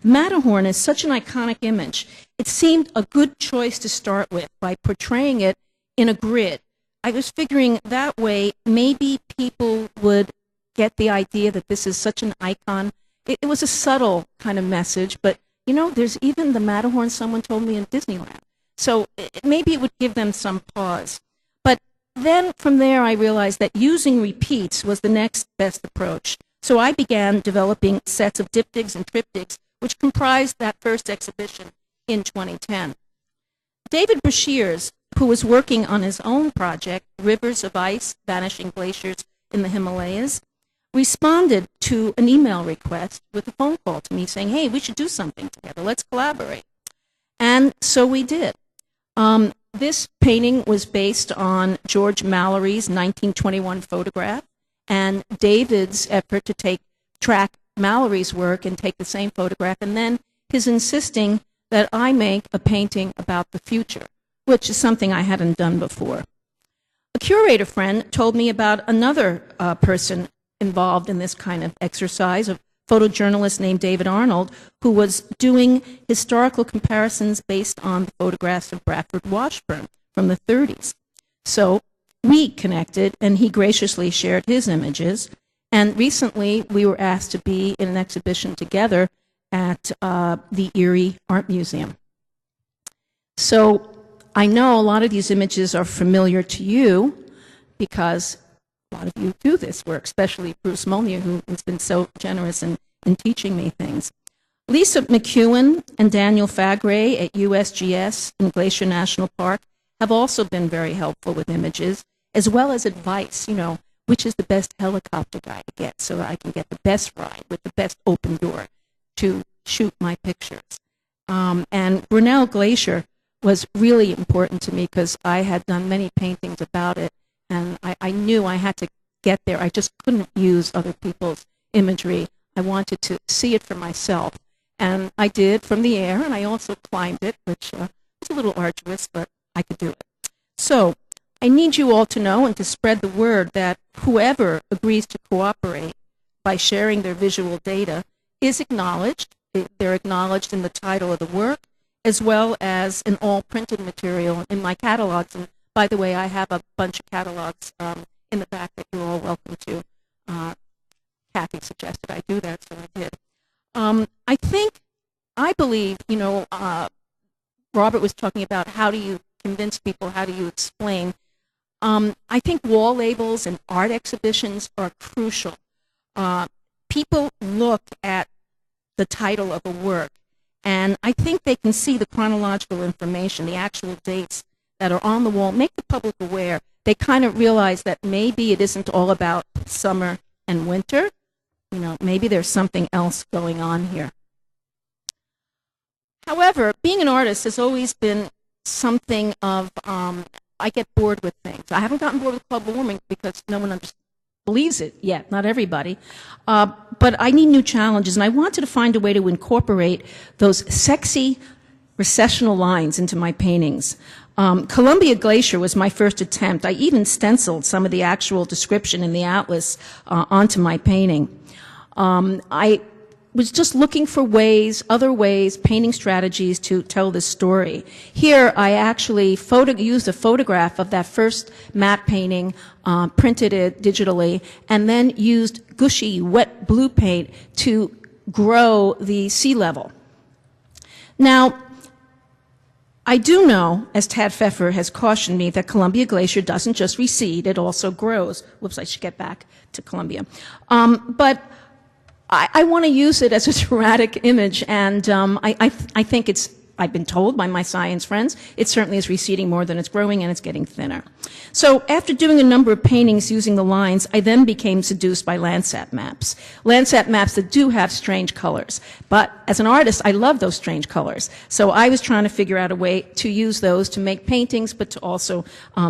Speaker 7: The Matterhorn is such an iconic image. It seemed a good choice to start with by portraying it in a grid. I was figuring that way maybe people would get the idea that this is such an icon. It was a subtle kind of message, but there's even the Matterhorn, someone told me, in Disneyland. So maybe it would give them some pause. But then from there I realized that using repeats was the next best approach. So I began developing sets of diptychs and triptychs, which comprised that first exhibition in 2010. David Brashears, who was working on his own project, Rivers of Ice, Vanishing Glaciers in the Himalayas, responded to an email request with a phone call to me saying, hey, we should do something together. Let's collaborate. And so we did. This painting was based on George Mallory's 1921 photograph and David's effort to track Mallory's work and take the same photograph, and then his insisting that I make a painting about the future, which is something I hadn't done before. A curator friend told me about another person involved in this kind of exercise, a photojournalist named David Arnold, who was doing historical comparisons based on the photographs of Bradford Washburn from the 30s. So we connected, and he graciously shared his images. And recently, we were asked to be in an exhibition together at the Erie Art Museum. So I know a lot of these images are familiar to you because a lot of you do this work, especially Bruce Molnier, who has been so generous in teaching me things. Lisa McEwen and Daniel Fagre at USGS in Glacier National Park have also been very helpful with images, as well as advice, which is the best helicopter guy to get so that I can get the best ride with the best open door to shoot my pictures. And Brunel Glacier was really important to me because I had done many paintings about it, and I knew I had to get there. I just couldn't use other people's imagery. I wanted to see it for myself. And I did from the air, and I also climbed it, which was a little arduous, but I could do it. So I need you all to know and to spread the word that whoever agrees to cooperate by sharing their visual data is acknowledged. They're acknowledged in the title of the work, as well as in all printed material in my catalogs. And by the way, I have a bunch of catalogs in the back that you're all welcome to. Kathy suggested I do that, so I did. I believe, Robert was talking about how do you convince people, how do you explain. I think wall labels and art exhibitions are crucial. People look at the title of a work, and I think they can see the chronological information, the actual dates that are on the wall, make the public aware. They kind of realize that maybe it isn't all about summer and winter. Maybe there's something else going on here. However, being an artist has always been something of, I get bored with things. I haven't gotten bored with global warming because no one believes it yet, not everybody. But I need new challenges, and I wanted to find a way to incorporate those sexy recessional lines into my paintings. Columbia Glacier was my first attempt. I even stenciled some of the actual description in the atlas onto my painting. I was just looking for other ways, painting strategies to tell this story. Here, I actually used a photograph of that first matte painting, printed it digitally, and then used gushy, wet blue paint to grow the sea level. Now, I do know, as Tad Pfeffer has cautioned me, that Columbia Glacier doesn't just recede, it also grows. Whoops, I should get back to Columbia. But I want to use it as a dramatic image, and I think it's I've been told by my science friends, it certainly is receding more than it's growing, and it's getting thinner. So after doing a number of paintings using the lines, I then became seduced by Landsat maps. Landsat maps that do have strange colors. But as an artist, I love those strange colors. So I was trying to figure out a way to use those to make paintings, but to also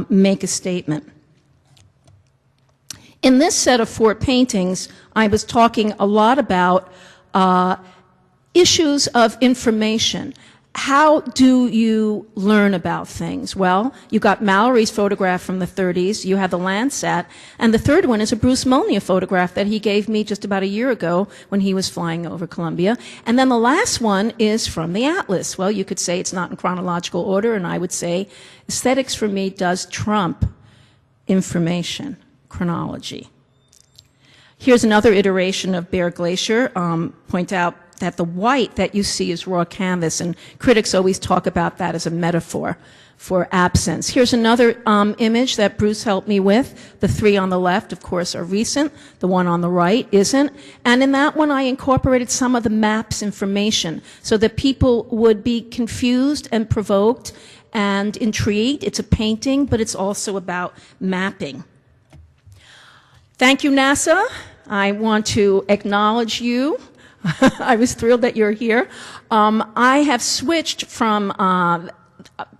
Speaker 7: make a statement. In this set of 4 paintings, I was talking a lot about issues of information. How do you learn about things? Well, you got Mallory's photograph from the 30s, you have the Landsat, and the third one is a Bruce Molnier photograph that he gave me just about a year ago when he was flying over Columbia. And then the last one is from the Atlas. Well, you could say it's not in chronological order, and I would say aesthetics for me does trump information, chronology. Here's another iteration of Bear Glacier. Point out that the white that you see is raw canvas, and critics always talk about that as a metaphor for absence. Here's another image that Bruce helped me with. The 3 on the left, of course, are recent. The one on the right isn't. And in that one, I incorporated some of the map's information so that people would be confused and provoked and intrigued. It's a painting, but it's also about mapping. Thank you, NASA. I want to acknowledge you. I was thrilled that you're here. I have switched from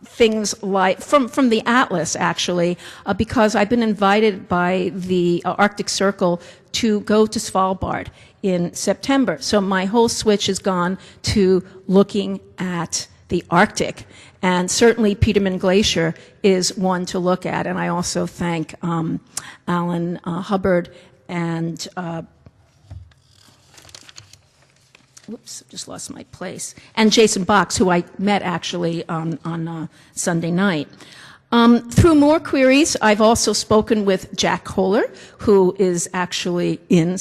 Speaker 7: things like, from the Atlas, actually, because I've been invited by the Arctic Circle to go to Svalbard in September. So my whole switch has gone to looking at the Arctic. And certainly Petermann Glacier is one to look at. And I also thank Alan Hubbard and whoops, just lost my place. And Jason Box, who I met actually on Sunday night. Through more queries, I've also spoken with Jack Kohler, who is actually in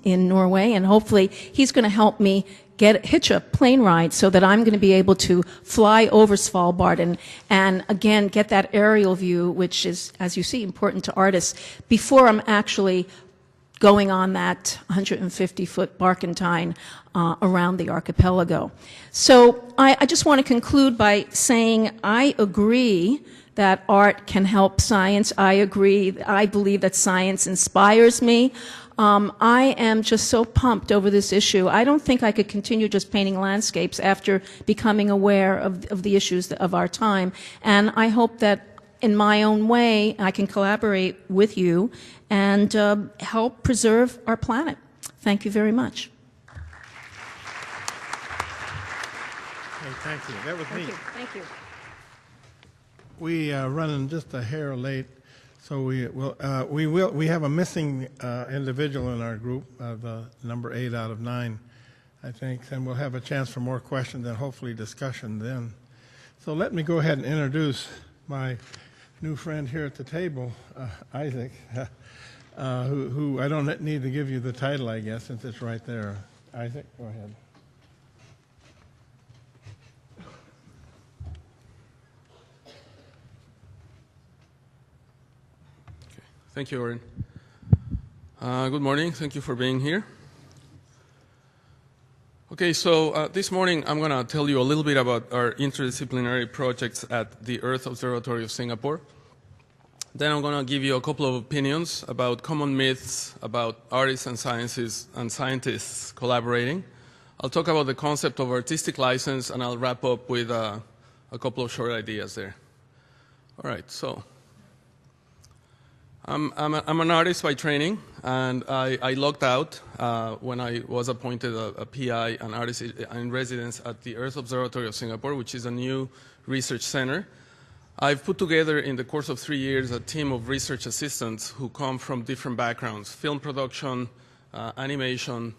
Speaker 7: Norway, and hopefully he's going to help me hitch a plane ride so that I'm going to be able to fly over Svalbard and again get that aerial view, which is, as you see, important to artists, before I'm actually going on that 150-foot barkentine around the archipelago. So I just want to conclude by saying I agree that art can help science. I agree. I believe that science inspires me. I am just so pumped over this issue. I don't think I could continue just painting landscapes after becoming aware of the issues of our time. And I hope that in my own way, I can collaborate with you and help preserve our planet. Thank you very much.
Speaker 3: Hey, thank you. That was neat.
Speaker 7: Thank you.
Speaker 3: We running just a hair late, so we have a missing individual in our group, the number 8 out of 9, I think, and we'll have a chance for more questions and hopefully discussion then. So let me go ahead and introduce my new friend here at the table, Isaac, who I don't need to give you the title, I guess, since it's right there. Isaac, go ahead.
Speaker 8: Okay. Thank you, Oren. Good morning. Thank you for being here. Okay, so this morning I'm going to tell you a little bit about our interdisciplinary projects at the Earth Observatory of Singapore. Then I'm going to give you a couple of opinions about common myths about artists and scientists collaborating. I'll talk about the concept of artistic license, and I'll wrap up with a couple of short ideas there. All right, so I'm an artist by training, and I logged out when I was appointed a PI, an artist in residence at the Earth Observatory of Singapore, which is a new research center. I've put together in the course of 3 years a team of research assistants who come from different backgrounds: film production, animation,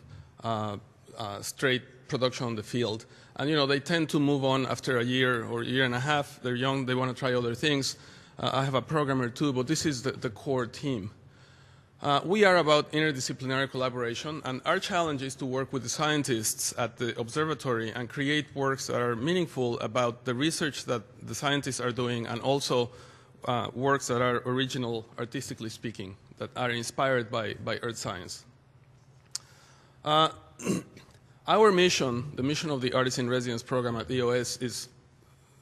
Speaker 8: straight production on the field. And you know, they tend to move on after a year or a year and a half. They're young, they want to try other things. I have a programmer too, but this is the core team. We are about interdisciplinary collaboration, and our challenge is to work with the scientists at the observatory and create works that are meaningful about the research that the scientists are doing, and also works that are original, artistically speaking, that are inspired by earth science. Our mission, the mission of the Artist in Residence program at EOS, is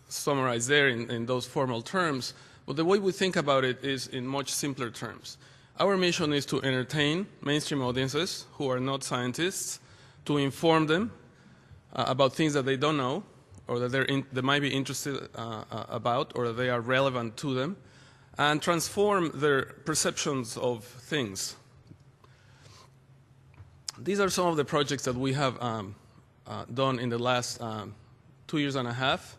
Speaker 8: summarized there in those formal terms, but the way we think about it is in much simpler terms. Our mission is to entertain mainstream audiences who are not scientists, to inform them about things that they don't know, or that they might be interested about, or that they are relevant to them, and transform their perceptions of things. These are some of the projects that we have done in the last 2 years and a half.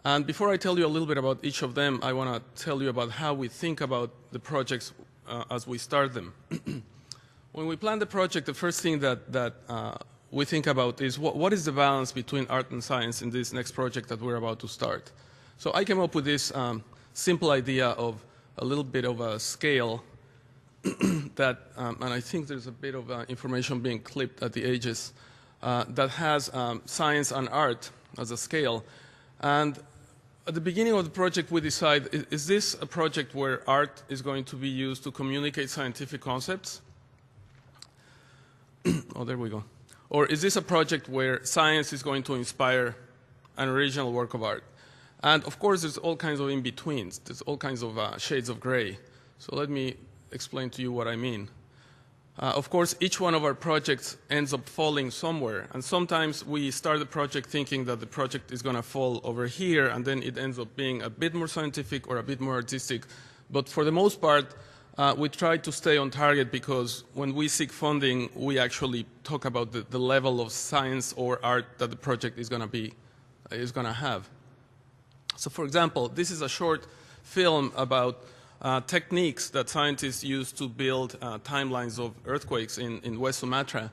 Speaker 8: And before I tell you a little bit about each of them, I want to tell you about how we think about the projects as we start them. When we plan the project, the first thing that we think about is what is the balance between art and science in this next project that we're about to start. So I came up with this simple idea of a little bit of a scale that, and I think there's a bit of information being clipped at the edges, that has science and art as a scale. And at the beginning of the project, we decide, is this a project where art is going to be used to communicate scientific concepts? Oh, there we go. Or is this a project where science is going to inspire an original work of art? And of course, there's all kinds of in-betweens. There's all kinds of shades of gray. So let me explain to you what I mean. Of course, each one of our projects ends up falling somewhere. And sometimes we start the project thinking that the project is going to fall over here, and then it ends up being a bit more scientific or a bit more artistic. But for the most part, we try to stay on target, because when we seek funding, we actually talk about the level of science or art that the project is going to have. So for example, this is a short film about techniques that scientists use to build timelines of earthquakes in West Sumatra.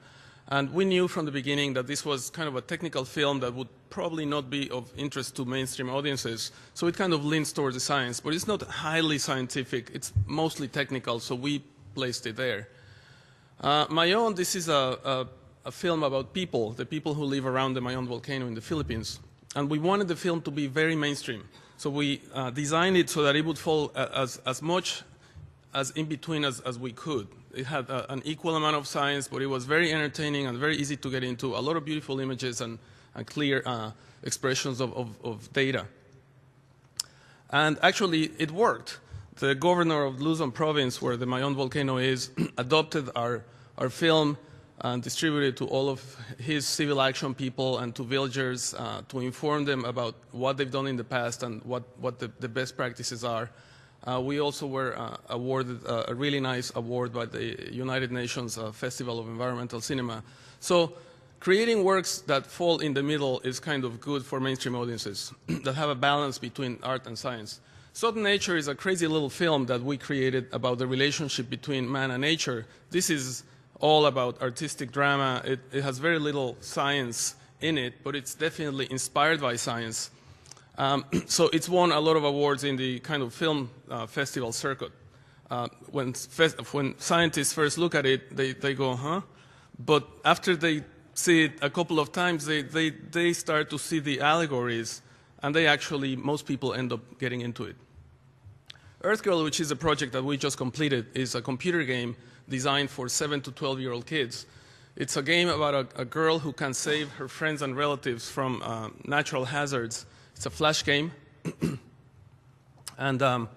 Speaker 8: And we knew from the beginning that this was kind of a technical film that would probably not be of interest to mainstream audiences. So it kind of leans towards the science, but it's not highly scientific. It's mostly technical, so we placed it there. Mayon, this is a film about people, the people who live around the Mayon volcano in the Philippines. And we wanted the film to be very mainstream. So we designed it so that it would fall as much as in between as we could. It had an equal amount of science, but it was very entertaining and very easy to get into, a lot of beautiful images and clear expressions of data. And actually, it worked. The governor of Luzon province, where the Mayon volcano is, adopted our film and distributed to all of his civil action people and to villagers to inform them about what they've done in the past and what the best practices are. We also were awarded a really nice award by the United Nations Festival of Environmental Cinema. So creating works that fall in the middle is kind of good for mainstream audiences that have a balance between art and science. Sudden Nature is a crazy little film that we created about the relationship between man and nature. This is all about artistic drama. It has very little science in it, but it's definitely inspired by science. So it's won a lot of awards in the kind of film festival circuit. When scientists first look at it, they go, huh? But after they see it a couple of times, they start to see the allegories, and most people end up getting into it. Earth Girl, which is a project that we just completed, is a computer game designed for 7 to 12-year-old kids. It's a game about a girl who can save her friends and relatives from natural hazards. It's a flash game. And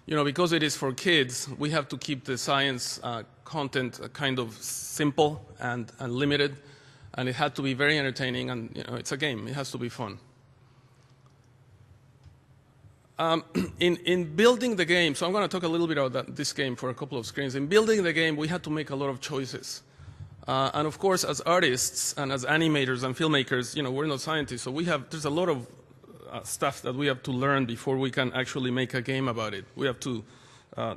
Speaker 8: because it is for kids, we have to keep the science content kind of simple and limited. And it had to be very entertaining, and it's a game. It has to be fun. In building the game, so I'm going to talk a little bit about this game for a couple of screens. In building the game, we had to make a lot of choices. And of course, as artists and as animators and filmmakers, we're not scientists, so there's a lot of stuff that we have to learn before we can actually make a game about it. We have to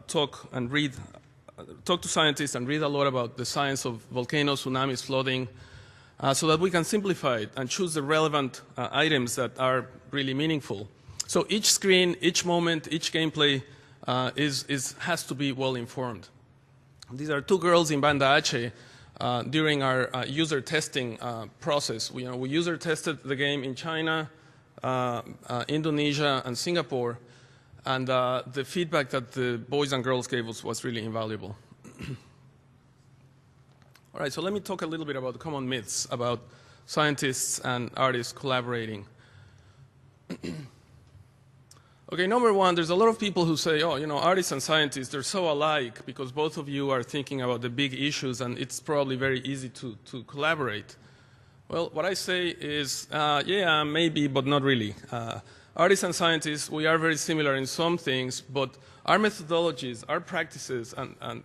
Speaker 8: talk to scientists and read a lot about the science of volcanoes, tsunamis, flooding, so that we can simplify it and choose the relevant items that are really meaningful. So each screen, each moment, each gameplay has to be well informed. These are two girls in Banda Aceh during our user testing process. We user tested the game in China, Indonesia, and Singapore, and the feedback that the boys and girls gave us was really invaluable. All right, so let me talk a little bit about common myths about scientists and artists collaborating. Okay, number one, there's a lot of people who say, oh, you know, artists and scientists, they're so alike because both of you are thinking about the big issues and it's probably very easy to collaborate. Well, what I say is, yeah, maybe, but not really. Artists and scientists, we are very similar in some things, but our methodologies, our practices, and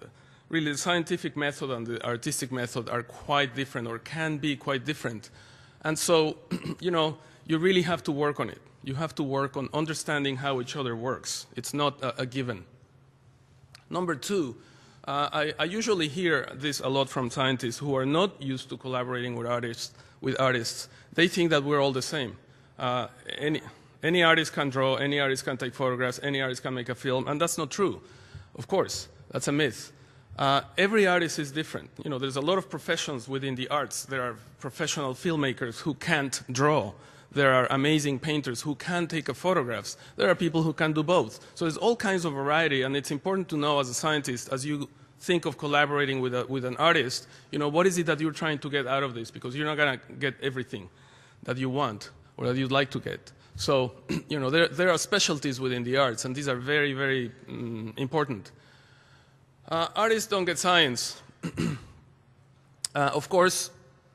Speaker 8: really the scientific method and the artistic method are quite different or can be quite different. And so, you know, you really have to work on it. You have to work on understanding how each other works. It's not a given. Number two, I usually hear this a lot from scientists who are not used to collaborating with artists. They think that we're all the same. Any artist can draw, any artist can take photographs, any artist can make a film, and that's not true. Of course, that's a myth. Every artist is different. You know, there's a lot of professions within the arts. There are professional filmmakers who can't draw. There are amazing painters who can take photographs. There are people who can do both. So there's all kinds of variety, and it's important to know as a scientist, as you think of collaborating with an artist, you know, what is it that you're trying to get out of this? Because you're not going to get everything that you want or that you'd like to get. So, you know, there are specialties within the arts, and these are very, very important. Artists don't get science. Of course,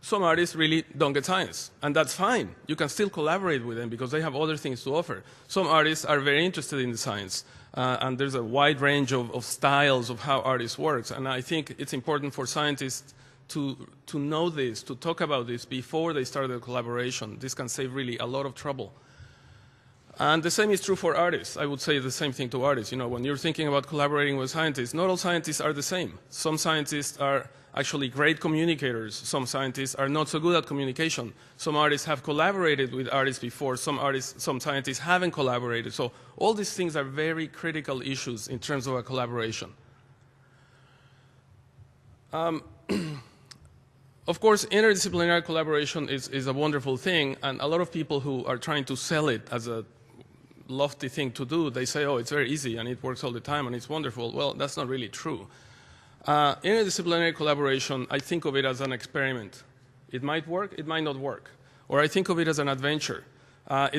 Speaker 8: some artists really don't get science, and that's fine. You can still collaborate with them because they have other things to offer. Some artists are very interested in the science, and there's a wide range of styles of how artists work, and I think it's important for scientists to know this, to talk about this before they start their collaboration. This can save really a lot of trouble. And the same is true for artists. I would say the same thing to artists. You know, when you're thinking about collaborating with scientists, not all scientists are the same. Some scientists are actually great communicators. Some scientists are not so good at communication. Some artists have collaborated with artists before. Some scientists haven't collaborated. So all these things are very critical issues in terms of a collaboration. Of course, interdisciplinary collaboration is a wonderful thing, and a lot of people who are trying to sell it as a lofty thing to do, they say, oh, it's very easy and it works all the time and it's wonderful. Well, that's not really true. Interdisciplinary collaboration, I think of it as an experiment. It might work, it might not work. Or I think of it as an adventure.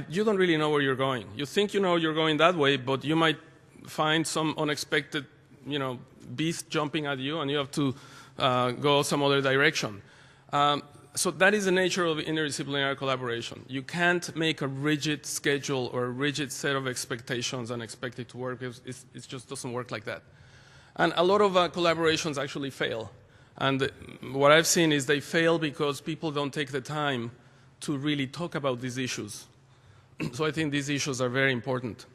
Speaker 8: You don't really know where you're going. You think you know you're going that way, but you might find some unexpected, you know, beast jumping at you and you have to go some other direction. So that is the nature of interdisciplinary collaboration. You can't make a rigid schedule or a rigid set of expectations and expect it to work because it just doesn't work like that. And a lot of collaborations actually fail. And what I've seen is they fail because people don't take the time to really talk about these issues. So I think these issues are very important.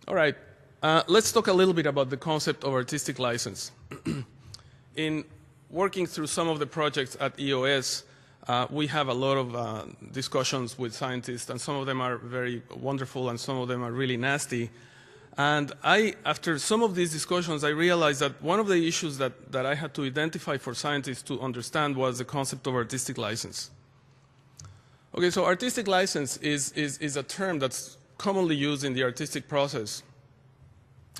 Speaker 8: All right. Let's talk a little bit about the concept of artistic license. In working through some of the projects at EOS, we have a lot of discussions with scientists, and some of them are very wonderful and some of them are really nasty. And after some of these discussions, I realized that one of the issues that I had to identify for scientists to understand was the concept of artistic license. Okay, so artistic license is a term that's commonly used in the artistic process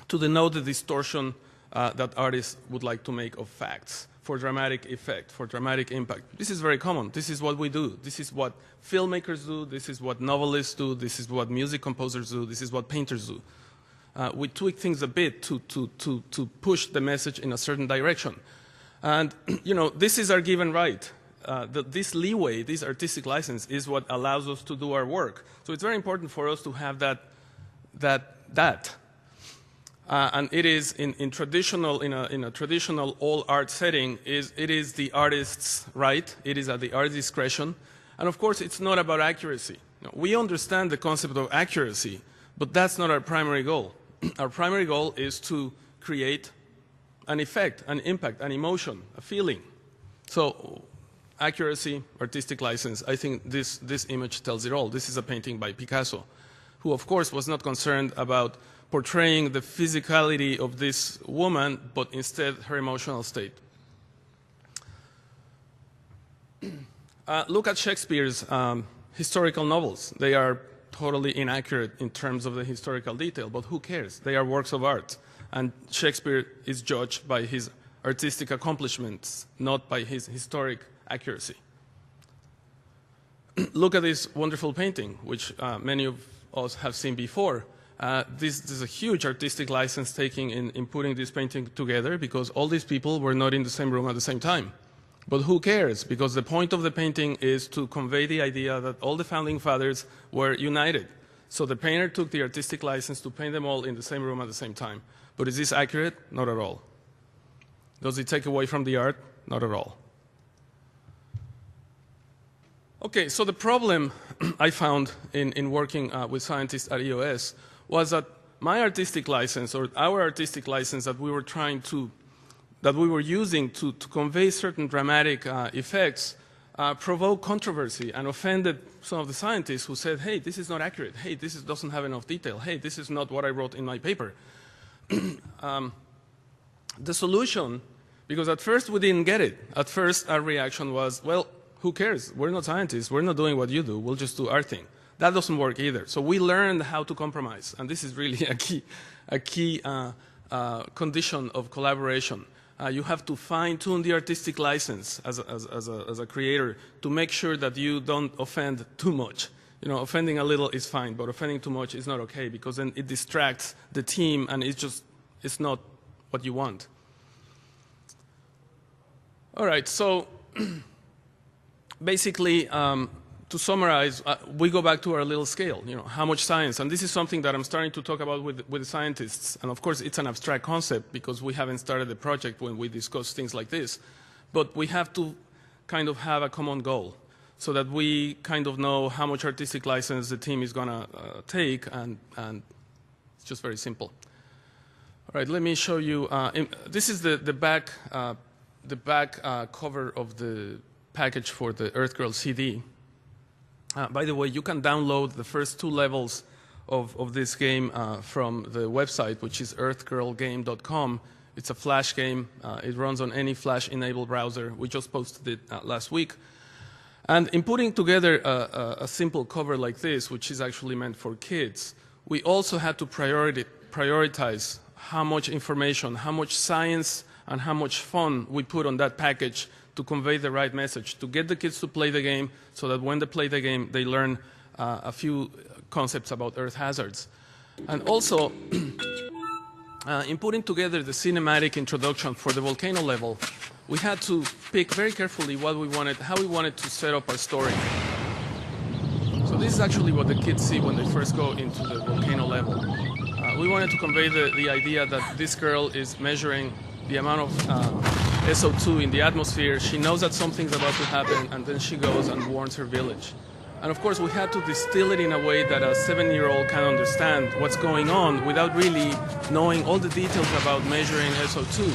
Speaker 8: to denote the distortion that artists would like to make of facts for dramatic effect, for dramatic impact. This is very common. This is what we do. This is what filmmakers do. This is what novelists do. This is what music composers do. This is what painters do. We tweak things a bit to push the message in a certain direction. And, you know, this is our given right. This leeway, this artistic license, is what allows us to do our work. So it's very important for us to have that. And it is in a traditional all art setting, it is the artist's right. It is at the artist's discretion. And of course, it's not about accuracy. No, we understand the concept of accuracy, but that's not our primary goal. Our primary goal is to create an effect, an impact, an emotion, a feeling. So accuracy, artistic license, I think this image tells it all. This is a painting by Picasso, who of course was not concerned about portraying the physicality of this woman, but instead her emotional state. Look at Shakespeare's historical novels. They are totally inaccurate in terms of the historical detail, but who cares? They are works of art. And Shakespeare is judged by his artistic accomplishments, not by his historic accuracy. Look at this wonderful painting, which many of us have seen before. This is a huge artistic license taking in putting this painting together, because all these people were not in the same room at the same time. But who cares? Because the point of the painting is to convey the idea that all the founding fathers were united. So the painter took the artistic license to paint them all in the same room at the same time. But is this accurate? Not at all. Does it take away from the art? Not at all. Okay, so the problem I found in working with scientists at EOS was that my artistic license, or our artistic license that we were using to convey certain dramatic effects, provoked controversy and offended some of the scientists who said, hey, this is not accurate. Hey, this doesn't have enough detail. Hey, this is not what I wrote in my paper. The solution, because at first we didn't get it. At first our reaction was, well, who cares? We're not scientists. We're not doing what you do. We'll just do our thing. That doesn't work either. So we learned how to compromise. And this is really a key condition of collaboration. You have to fine-tune the artistic license as a creator to make sure that you don't offend too much. You know, offending a little is fine, but offending too much is not okay, because then it distracts the team and it's not what you want. All right, so basically, to summarize, we go back to our little scale, you know, how much science, and this is something that I'm starting to talk about with the scientists, and of course it's an abstract concept because we haven't started the project when we discuss things like this, but we have to kind of have a common goal so that we kind of know how much artistic license the team is going to take, and it's just very simple. All right, let me show you, this is the back cover of the package for the EarthGirl CD. By the way, you can download the first 2 levels of this game from the website, which is earthgirlgame.com. It's a Flash game. It runs on any Flash-enabled browser. We just posted it last week. And in putting together a simple cover like this, which is actually meant for kids, we also had to prioritize how much information, how much science, and how much fun we put on that package to convey the right message, to get the kids to play the game so that when they play the game, they learn a few concepts about Earth hazards. And also, in putting together the cinematic introduction for the volcano level, we had to pick very carefully what we wanted, how we wanted to set up our story. So this is actually what the kids see when they first go into the volcano level. We wanted to convey the idea that this girl is measuring the amount of SO2 in the atmosphere. She knows that something's about to happen, and then she goes and warns her village. And of course, we had to distill it in a way that a 7-year-old can understand what's going on without really knowing all the details about measuring SO2.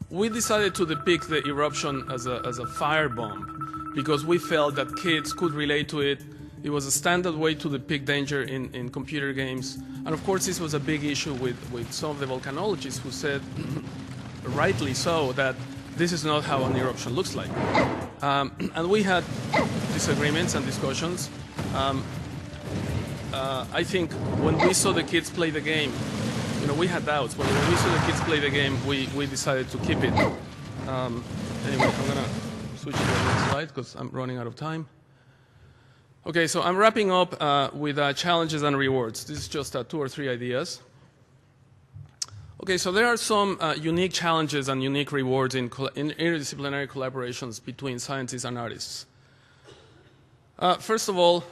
Speaker 8: We decided to depict the eruption as a firebomb because we felt that kids could relate to it. It was a standard way to depict danger in computer games. And of course, this was a big issue with some of the volcanologists who said, rightly so, that this is not how an eruption looks like. And we had disagreements and discussions. I think when we saw the kids play the game, you know, we had doubts, but when we saw the kids play the game, we decided to keep it. Anyway, I'm going to switch to the next slide because I'm running out of time. Okay, so I'm wrapping up with challenges and rewards. This is just 2 or 3 ideas. Okay, so there are some unique challenges and unique rewards in interdisciplinary collaborations between scientists and artists. First of all,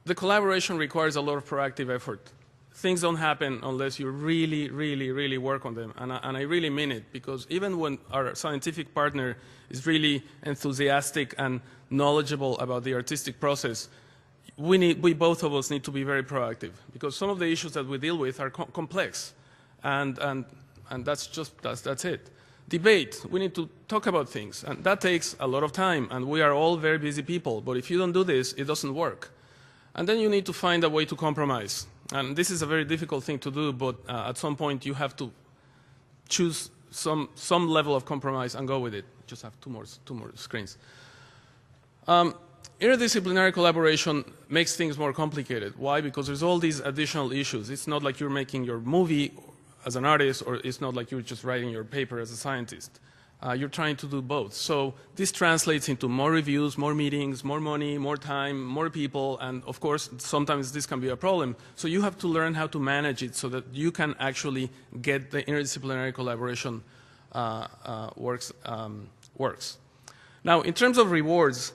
Speaker 8: the collaboration requires a lot of proactive effort. Things don't happen unless you really, really, really work on them. And I really mean it, because even when our scientific partner is really enthusiastic and knowledgeable about the artistic process, we both of us need to be very proactive, because some of the issues that we deal with are complex, and that's it. Debate, we need to talk about things, and that takes a lot of time, and we are all very busy people, but if you don't do this, it doesn't work. And then you need to find a way to compromise, and this is a very difficult thing to do, but at some point you have to choose some level of compromise and go with it. Just have two more screens. interdisciplinary collaboration makes things more complicated. Why? Because there's all these additional issues. It's not like you're making your movie as an artist, or it's not like you're just writing your paper as a scientist. You're trying to do both. So this translates into more reviews, more meetings, more money, more time, more people, and of course, sometimes this can be a problem. So you have to learn how to manage it so that you can actually get the interdisciplinary collaboration works. Now, in terms of rewards,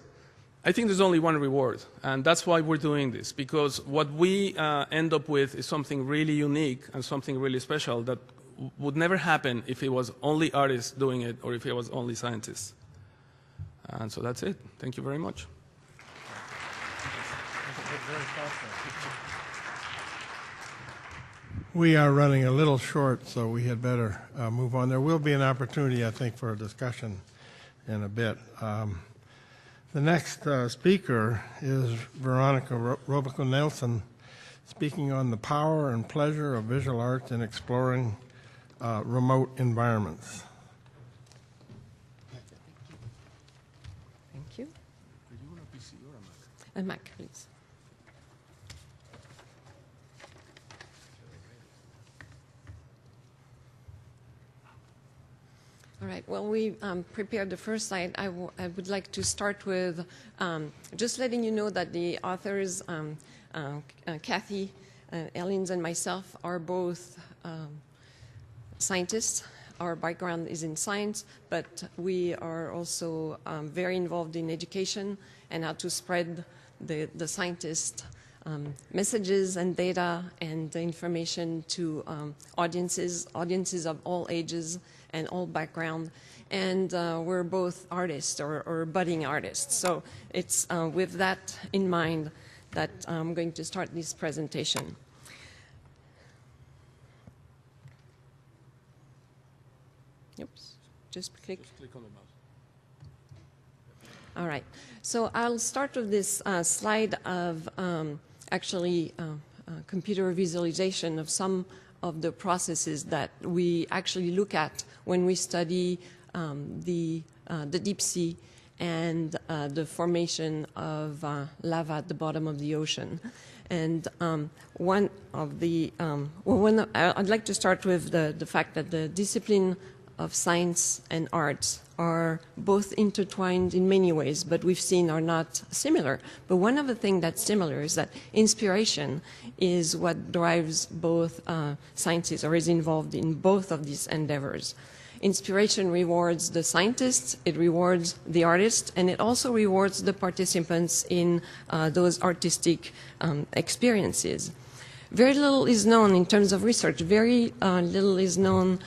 Speaker 8: I think there's only one reward, and that's why we're doing this, because what we end up with is something really unique and something really special that would never happen if it was only artists doing it or if it was only scientists. And so that's it. Thank you very much.
Speaker 3: We are running a little short, so we had better move on. There will be an opportunity, I think, for a discussion in a bit. The next speaker is Veronica Robico-Nelson, speaking on the power and pleasure of visual arts in exploring remote environments.
Speaker 9: Thank you. A Mac, please. All right, well, we prepared the first slide. I would like to start with just letting you know that the authors, Kathy, Ellens, and myself are both scientists. Our background is in science, but we are also very involved in education and how to spread the scientist messages and data and information to audiences of all ages and all background. And we're both artists or budding artists. So it's with that in mind that I'm going to start this presentation. Oops, just click.
Speaker 8: Just click on the mouse.
Speaker 9: All right. So I'll start with this slide of computer visualization of some of the processes that we actually look at when we study the deep sea and the formation of lava at the bottom of the ocean. And one of the, I'd like to start with the fact that the discipline of science and arts are both intertwined in many ways, but we've seen are not similar. But one of the things that's similar is that inspiration is what drives both sciences, or is involved in both of these endeavors. Inspiration rewards the scientists, it rewards the artist, and it also rewards the participants in those artistic experiences. Very little is known in terms of research. Very little is known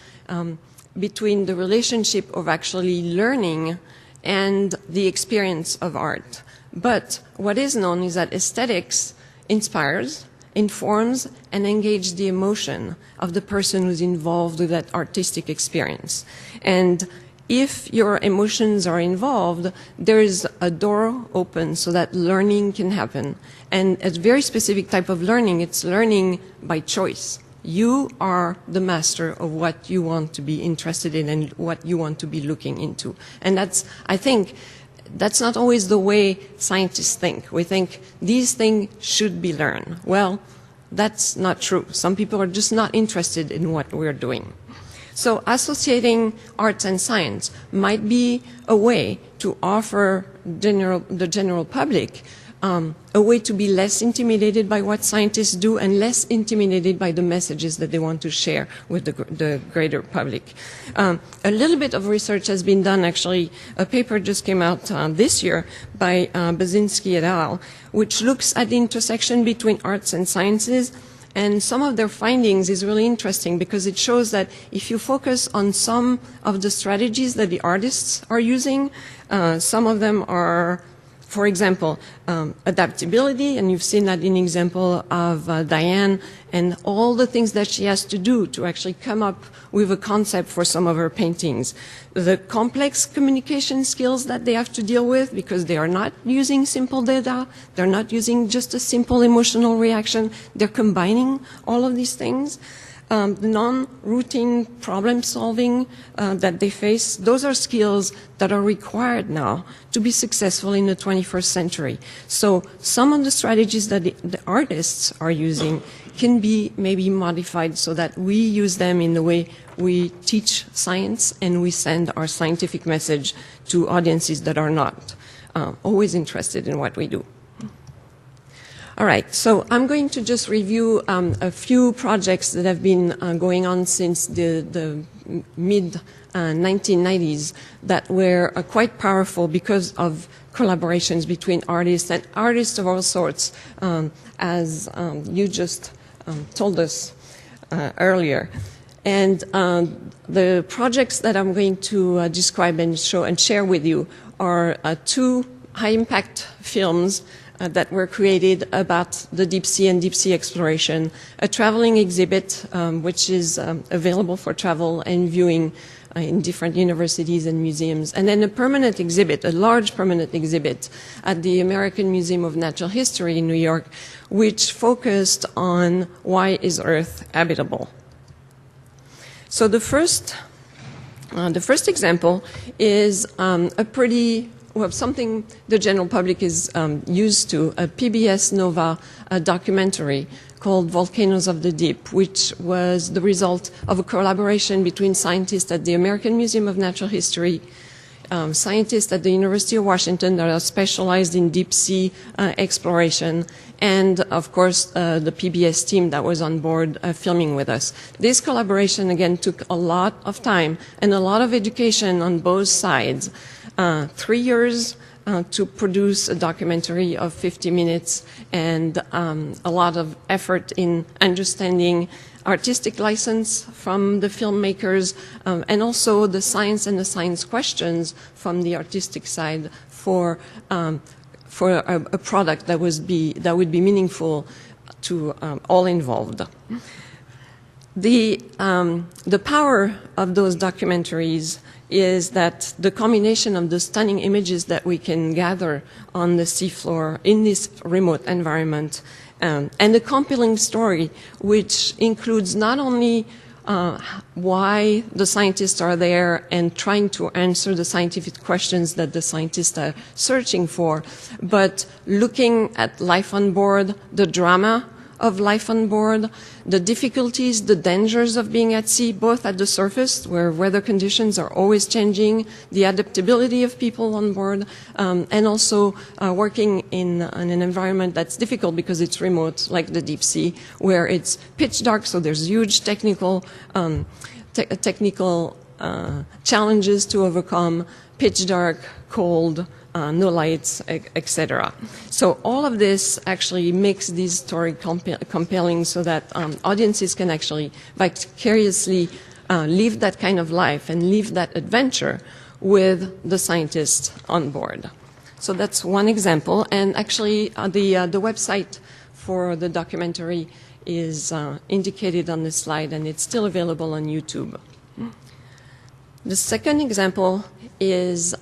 Speaker 9: between the relationship of actually learning and the experience of art. But what is known is that aesthetics inspires, informs, and engages the emotion of the person who's involved with that artistic experience. And if your emotions are involved, there is a door open so that learning can happen. And a very specific type of learning, it's learning by choice. You are the master of what you want to be interested in and what you want to be looking into. And that's, I think, that's not always the way scientists think. We think these things should be learned. Well, that's not true. Some people are just not interested in what we're doing. So associating arts and science might be a way to offer the general public a way to be less intimidated by what scientists do and less intimidated by the messages that they want to share with the greater public. A little bit of research has been done, actually. A paper just came out this year by Basinski et al., which looks at the intersection between arts and sciences. And some of their findings is really interesting because it shows that if you focus on some of the strategies that the artists are using, some of them are, for example, adaptability, and you've seen that in example of Diane, and all the things that she has to do to actually come up with a concept for some of her paintings. The complex communication skills that they have to deal with because they are not using simple data, they're not using just a simple emotional reaction, they're combining all of these things. non-routine problem solving that they face, those are skills that are required now to be successful in the 21st century. So some of the strategies that the artists are using can be maybe modified so that we use them in the way we teach science and we send our scientific message to audiences that are not always interested in what we do. All right, so I'm going to just review a few projects that have been going on since the mid-1990s that were quite powerful because of collaborations between artists and artists of all sorts, as you just told us earlier. And the projects that I'm going to describe and show and share with you are two high-impact films that were created about the deep sea and deep sea exploration, a traveling exhibit which is available for travel and viewing in different universities and museums, and then a permanent exhibit, a large permanent exhibit at the American Museum of Natural History in New York, which focused on why is Earth habitable. So the first example is something the general public is used to, a PBS Nova documentary called Volcanoes of the Deep, which was the result of a collaboration between scientists at the American Museum of Natural History, scientists at the University of Washington that are specialized in deep sea exploration, and of course the PBS team that was on board filming with us. This collaboration again took a lot of time and a lot of education on both sides. 3 years to produce a documentary of 50 minutes and a lot of effort in understanding artistic license from the filmmakers and also the science and the science questions from the artistic side for a product that would be meaningful to all involved. The power of those documentaries is that the combination of the stunning images that we can gather on the seafloor in this remote environment and the compelling story, which includes not only why the scientists are there and trying to answer the scientific questions that the scientists are searching for, but looking at life on board, the drama of life on board, the difficulties, the dangers of being at sea, both at the surface, where weather conditions are always changing, the adaptability of people on board, and also working in an environment that's difficult because it's remote, like the deep sea, where it's pitch dark, so there's huge technical challenges to overcome, pitch dark, cold, no lights, etc. So all of this actually makes this story compelling so that audiences can actually vicariously live that kind of life and live that adventure with the scientists on board. So that's one example. And actually the website for the documentary is indicated on this slide, and it's still available on YouTube. The second example is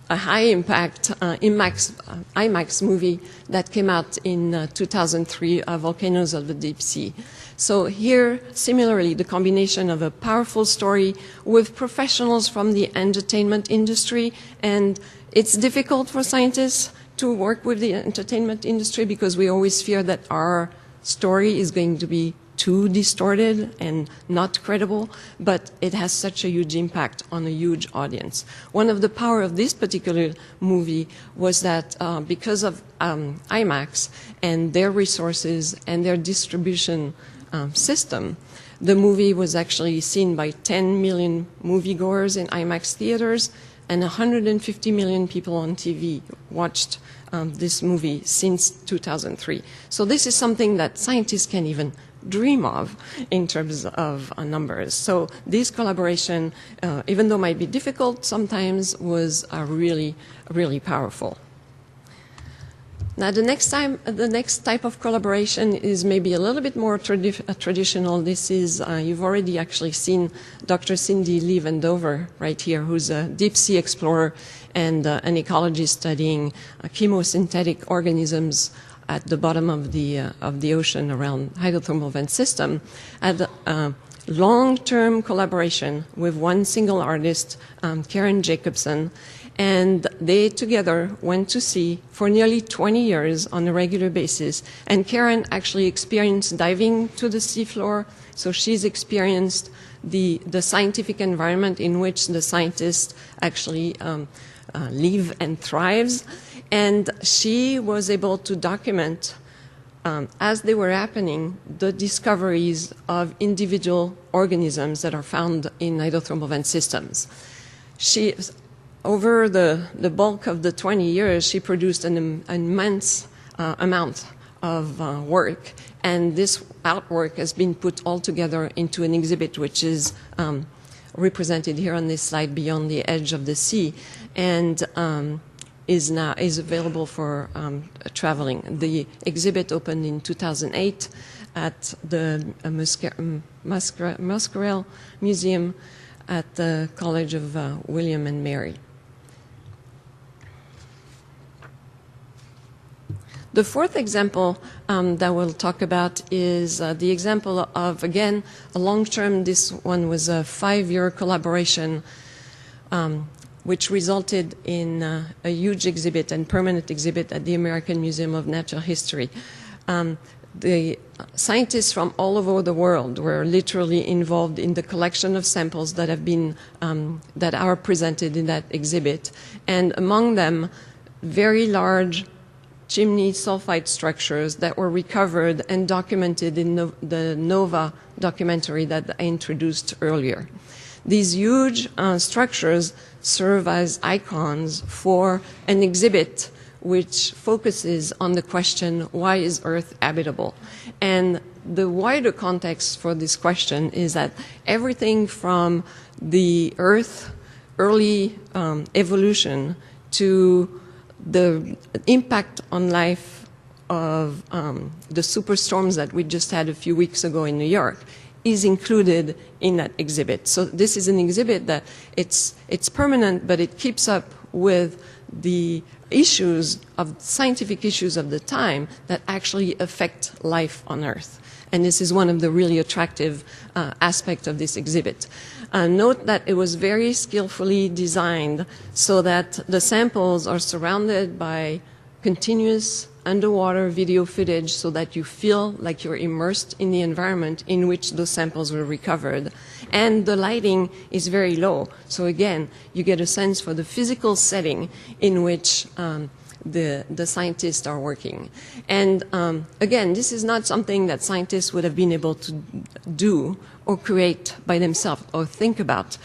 Speaker 9: a high-impact IMAX movie that came out in 2003, Volcanoes of the Deep Sea. So here, similarly, the combination of a powerful story with professionals from the entertainment industry, and it's difficult for scientists to work with the entertainment industry because we always fear that our story is going to be too distorted and not credible, but it has such a huge impact on a huge audience. One of the power of this particular movie was that because of IMAX and their resources and their distribution system, the movie was actually seen by 10 million moviegoers in IMAX theaters, and 150 million people on TV watched this movie since 2003. So this is something that scientists can't even dream of in terms of numbers. So this collaboration, even though might be difficult sometimes, was really, really powerful. Now the next type of collaboration is maybe a little bit more traditional. This is, you've already actually seen Dr. Cindy Lee Vandover right here, who's a deep sea explorer and an ecologist studying chemosynthetic organisms at the bottom of the ocean around hydrothermal vent system, had long-term collaboration with one single artist, Karen Jacobson, and they together went to sea for nearly 20 years on a regular basis. And Karen actually experienced diving to the seafloor, so she's experienced the scientific environment in which the scientists actually live and thrives. And she was able to document, as they were happening, the discoveries of individual organisms that are found in hydrothermal vent systems. Over the bulk of the 20 years, she produced an immense amount of work, and this artwork has been put all together into an exhibit, which is represented here on this slide, Beyond the Edge of the Sea, and is available for traveling. The exhibit opened in 2008 at the Muscarel Museum at the College of William and Mary. The fourth example that we'll talk about is the example of, again, a long-term, this one was a 5-year collaboration which resulted in a huge exhibit and permanent exhibit at the American Museum of Natural History. The scientists from all over the world were literally involved in the collection of samples that have been, that are presented in that exhibit. And among them, very large chimney sulfide structures that were recovered and documented in the NOVA documentary that I introduced earlier. These huge structures serve as icons for an exhibit which focuses on the question, why is Earth habitable? And the wider context for this question is that everything from the Earth early evolution to the impact on life of the superstorms that we just had a few weeks ago in New York is included in that exhibit. So this is an exhibit that it's permanent, but it keeps up with the issues of scientific issues of the time that actually affect life on Earth. And this is one of the really attractive aspects of this exhibit. Note that it was very skillfully designed so that the samples are surrounded by continuous underwater video footage so that you feel like you're immersed in the environment in which those samples were recovered. And the lighting is very low. So again, you get a sense for the physical setting in which the scientists are working. And again, this is not something that scientists would have been able to do or create by themselves or think about.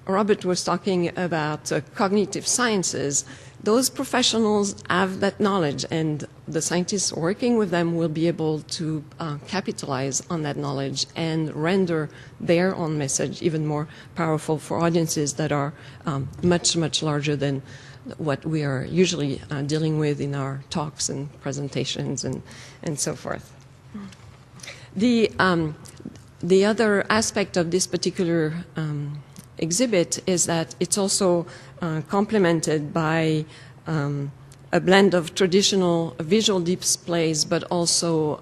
Speaker 9: Robert was talking about cognitive sciences. Those professionals have that knowledge, and the scientists working with them will be able to capitalize on that knowledge and render their own message even more powerful for audiences that are much, much larger than what we are usually dealing with in our talks and presentations and so forth. The other aspect of this particular exhibit is that it's also complemented by a blend of traditional visual displays, but also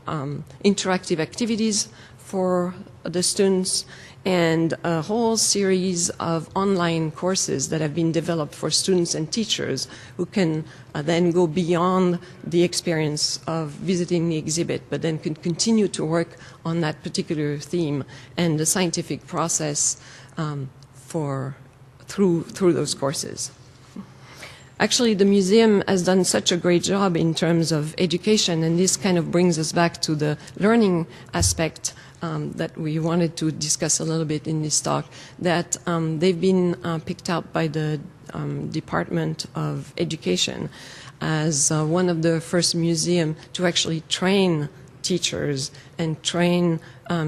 Speaker 9: interactive activities for the students and a whole series of online courses that have been developed for students and teachers who can then go beyond the experience of visiting the exhibit, but then can continue to work on that particular theme and the scientific process through those courses. Actually, the museum has done such a great job in terms of education, and this kind of brings us back to the learning aspect that we wanted to discuss a little bit in this talk, that they've been picked out by the Department of Education as one of the first museums to actually train teachers and train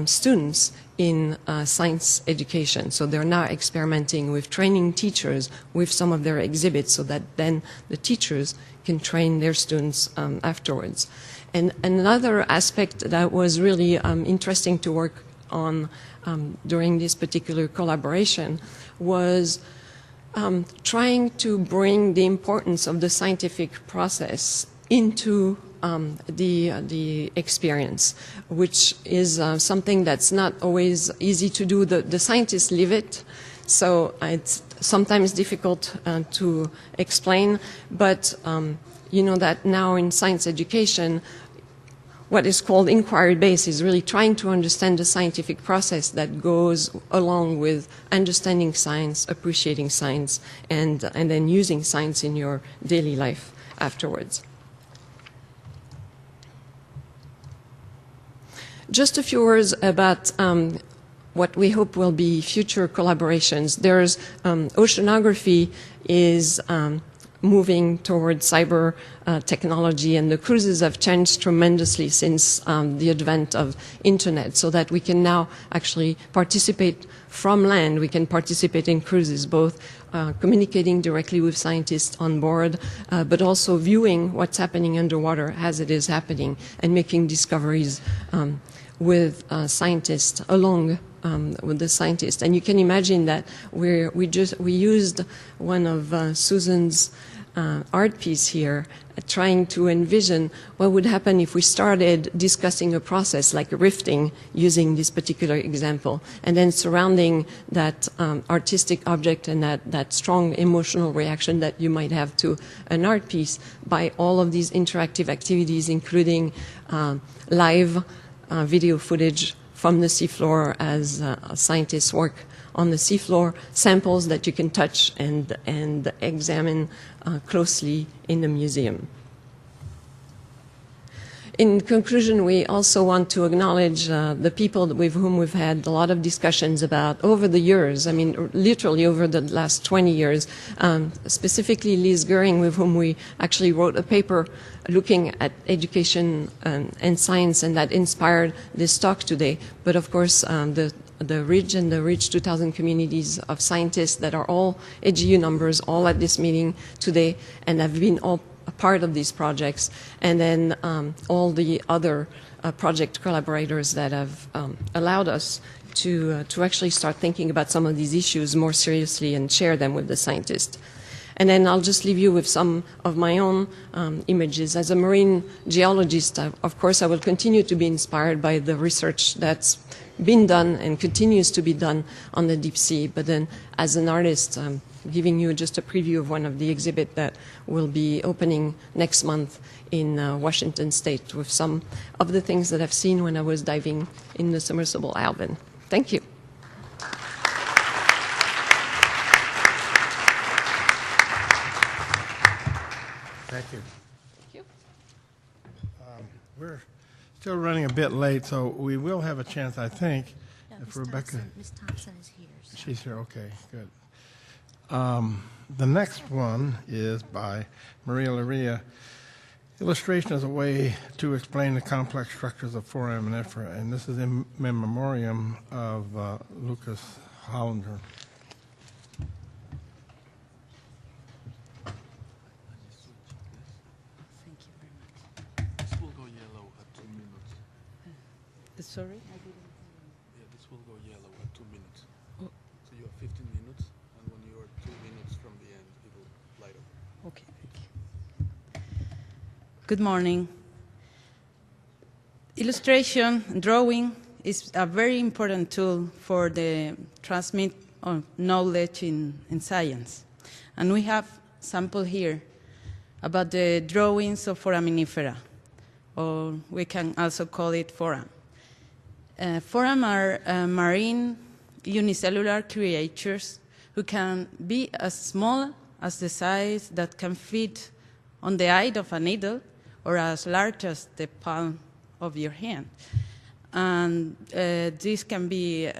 Speaker 9: students in science education. So they're now experimenting with training teachers with some of their exhibits so that then the teachers can train their students afterwards. And another aspect that was really interesting to work on during this particular collaboration was trying to bring the importance of the scientific process into the experience, which is something that's not always easy to do. The scientists live it, so it's sometimes difficult to explain, but you know that now in science education, what is called inquiry-based is really trying to understand the scientific process that goes along with understanding science, appreciating science, and then using science in your daily life afterwards. Just a few words about what we hope will be future collaborations. There's oceanography is moving towards cyber technology, and the cruises have changed tremendously since the advent of internet, so that we can now actually participate from land. We can participate in cruises, both communicating directly with scientists on board, but also viewing what's happening underwater as it is happening, and making discoveries with scientists along with the scientists. And you can imagine that we used one of Susan's art piece here, trying to envision what would happen if we started discussing a process like rifting, using this particular example, and then surrounding that artistic object and that strong emotional reaction that you might have to an art piece by all of these interactive activities, including live video footage from the seafloor as scientists work on the seafloor, samples that you can touch and examine closely in the museum. In conclusion, we also want to acknowledge the people with whom we've had a lot of discussions about over the years, I mean, literally over the last 20 years, specifically Liz Goering, with whom we actually wrote a paper looking at education and science, and that inspired this talk today. But of course, the RIDGE and the RIDGE 2000 communities of scientists that are all AGU members, all at this meeting today, and have been all a part of these projects, and then all the other project collaborators that have allowed us to actually start thinking about some of these issues more seriously and share them with the scientists. And then I'll just leave you with some of my own images. As a marine geologist, of course, I will continue to be inspired by the research that's been done and continues to be done on the deep sea. But then as an artist, I'm giving you just a preview of one of the exhibits that will be opening next month in Washington State, with some of the things that I've seen when I was diving in the submersible Alvin. Thank you.
Speaker 3: Thank you.
Speaker 9: Thank you.
Speaker 3: We're still running a bit late, so we will have a chance, I think, if
Speaker 1: Ms.
Speaker 3: Rebecca...
Speaker 1: Ms. Thompson is here. So.
Speaker 3: She's here, okay, good. The next one is by Maria Loria. Illustration as a way to explain the complex structures of foraminifera, and this is in memoriam of Lukas Hottinger.
Speaker 8: This will go yellow at 2 minutes.
Speaker 10: Sorry?
Speaker 8: Yeah, this will go yellow at 2 minutes. Oh. So you have 15 minutes, and when you are 2 minutes from the end, it will light up.
Speaker 10: Okay, thank you. Good morning. Illustration, drawing is a very important tool for the transmit of knowledge in science. And we have sample here about the drawings of foraminifera, or we can also call it foram. Foram are marine unicellular creatures who can be as small as the size that can fit on the eye of a needle, or as large as the palm of your hand. And these can be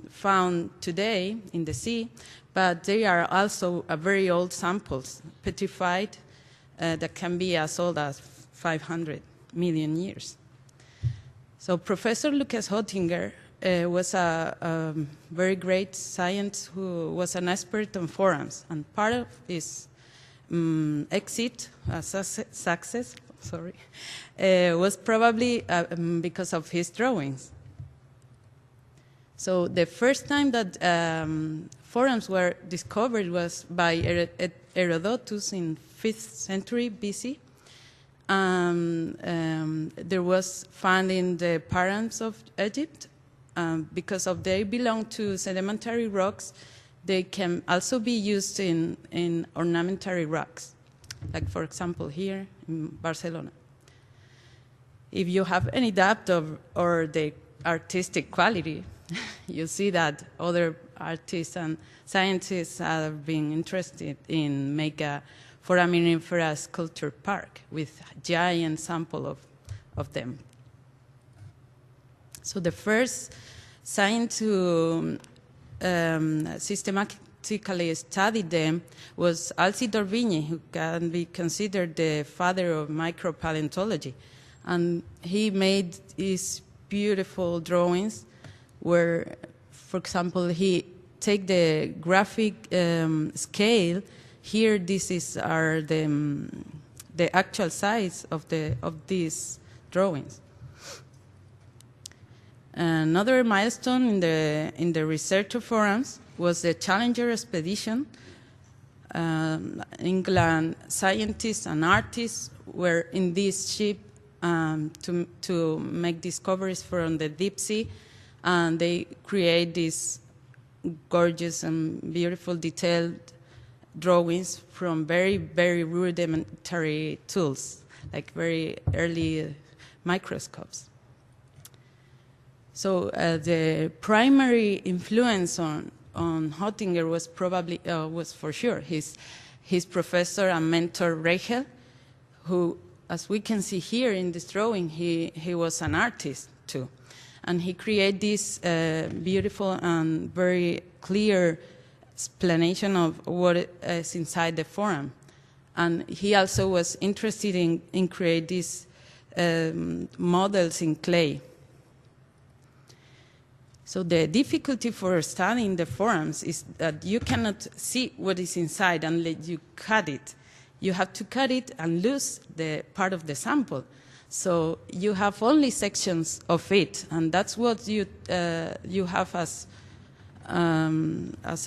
Speaker 10: found today in the sea, but they are also very old samples, petrified, that can be as old as 500 million years. So Professor Lukas Hottinger was a very great scientist who was an expert on forams, and part of his success was probably because of his drawings. So the first time that forams were discovered was by Herodotus in 5th century BC. There was found in the Params of Egypt. Because of they belong to sedimentary rocks, they can also be used in ornamentary rocks, like for example here in Barcelona. If you have any doubt or the artistic quality, you see that other artists and scientists have been interested in make a foraminifera sculpture park with giant sample of them. So the first science to systematically study them was Alcide d'Orbigny, who can be considered the father of micropaleontology. And he made these beautiful drawings where, for example, he take the graphic scale. Here, this is the actual size of these drawings. Another milestone in the research of forams was the Challenger expedition. England scientists and artists were in this ship to make discoveries from the deep sea, and they create these gorgeous and beautiful detailed drawings from very, very rudimentary tools, like very early microscopes. So the primary influence on Hottinger was probably was for sure his professor and mentor Raison, who, as we can see here in this drawing, he was an artist too, and he created this beautiful and very clear explanation of what is inside the foram, and he also was interested in create these models in clay. So the difficulty for studying the forams is that you cannot see what is inside unless you cut it. You have to cut it and lose the part of the sample. So you have only sections of it, and that's what you have as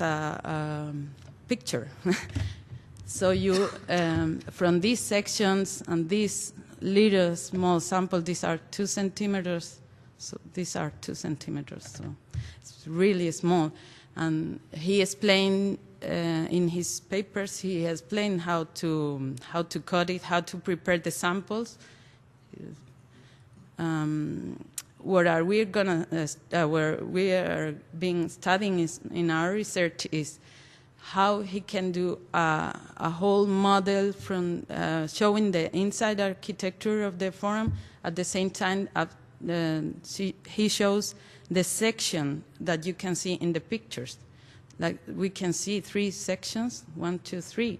Speaker 10: a picture. So you from these sections and this little small sample, these are 2 centimeters. So these are 2 centimeters, so it's really small. And he explained in his papers, he explained how to cut it, how to prepare the samples. Where we are being studying is, in our research, is how he can do a whole model from showing the inside architecture of the foram. At the same time, he shows the section that you can see in the pictures. Like we can see 3 sections, 1, 2, 3.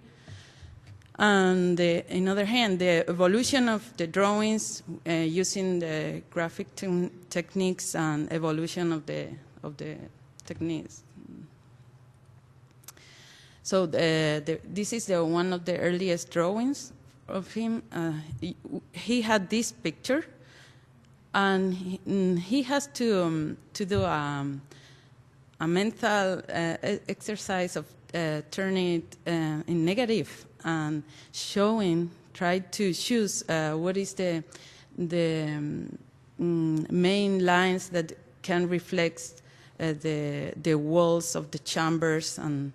Speaker 10: And on the other hand, the evolution of the drawings using the graphic techniques and evolution of the techniques. So this is one of the earliest drawings of him. He had this picture, and he has to do a mental exercise of turning it in negative and try to choose what is the main lines that can reflect the walls of the chambers, and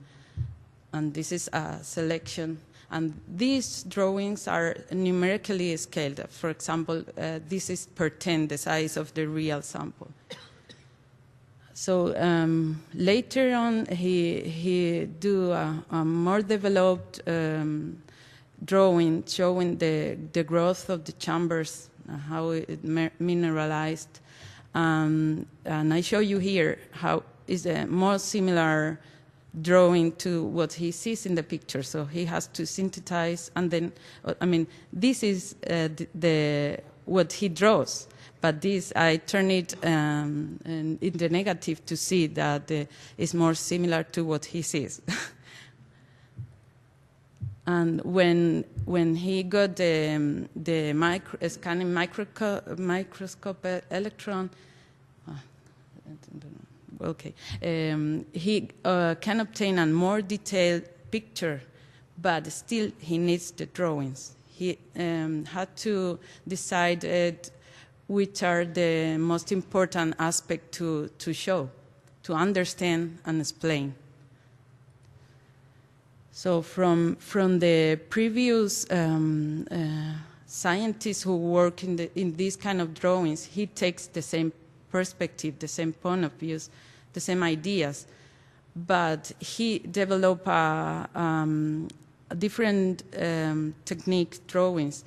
Speaker 10: this is a selection. And these drawings are numerically scaled. For example, this is per 10, the size of the real sample. So later on, he do a more developed drawing showing the growth of the chambers, how it mineralized. And I show you here how is a more similar drawing to what he sees in the picture. So he has to synthesize, and then, I mean, this is what he draws. But this, I turn it in the negative to see that it's more similar to what he sees. And when he got the scanning microscope electron, okay. He can obtain a more detailed picture, but still he needs the drawings. He had to decide which are the most important aspect to show, to understand and explain. So from the previous scientists who work in these kind of drawings, he takes the same perspective, the same point of views, the same ideas, but he developed a different technique drawings,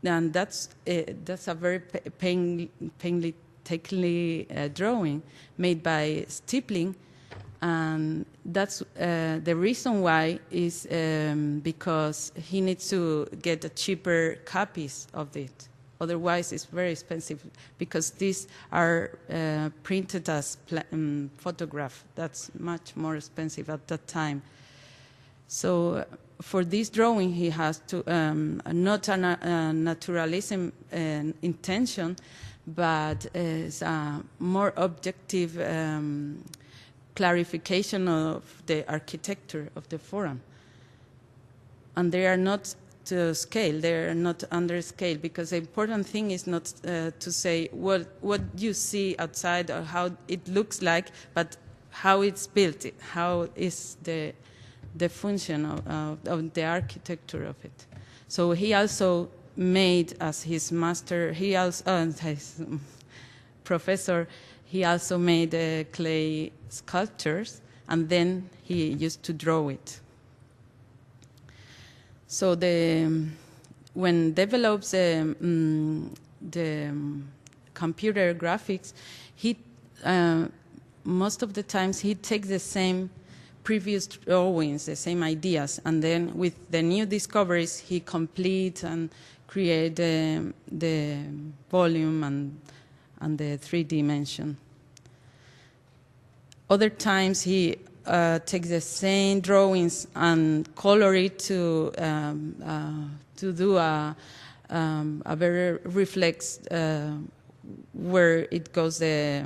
Speaker 10: and that's a very painstakingly drawing made by stippling. And that's the reason why is because he needs to get cheaper copies of it. Otherwise, it's very expensive because these are printed as photograph. That's much more expensive at that time. So for this drawing, he has to not a naturalism intention, but it's a more objective clarification of the architecture of the forum. And they are not to scale, they are not under scale, because the important thing is not to say what you see outside or how it looks like, but how it's built, how is the function of the architecture of it. So he also made, as his master, he also, his professor, he also made clay sculptures, and then he used to draw it. So when develops the computer graphics, he most of the times he takes the same previous drawings, the same ideas, and then with the new discoveries, he completes and create the volume and the 3D dimension. Other times he takes the same drawings and color it to do a very reflex where it goes the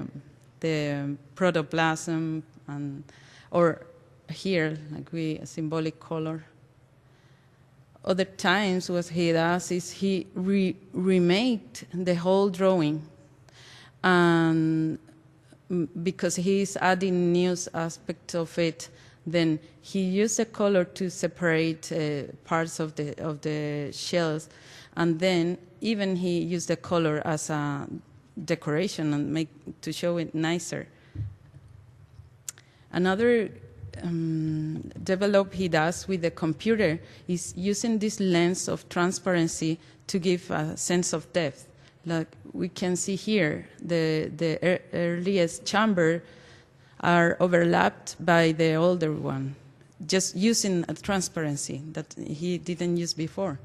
Speaker 10: protoplasm or here like a symbolic color. Other times what he does is he remade the whole drawing, and because he's adding new aspects of it, then he used the color to separate parts of the shells, and then even he used the color as a decoration and to show it nicer. Another develop he does with the computer is using this lens of transparency to give a sense of depth. Like we can see here, the earliest chamber are overlapped by the older one, just using a transparency that he didn't use before.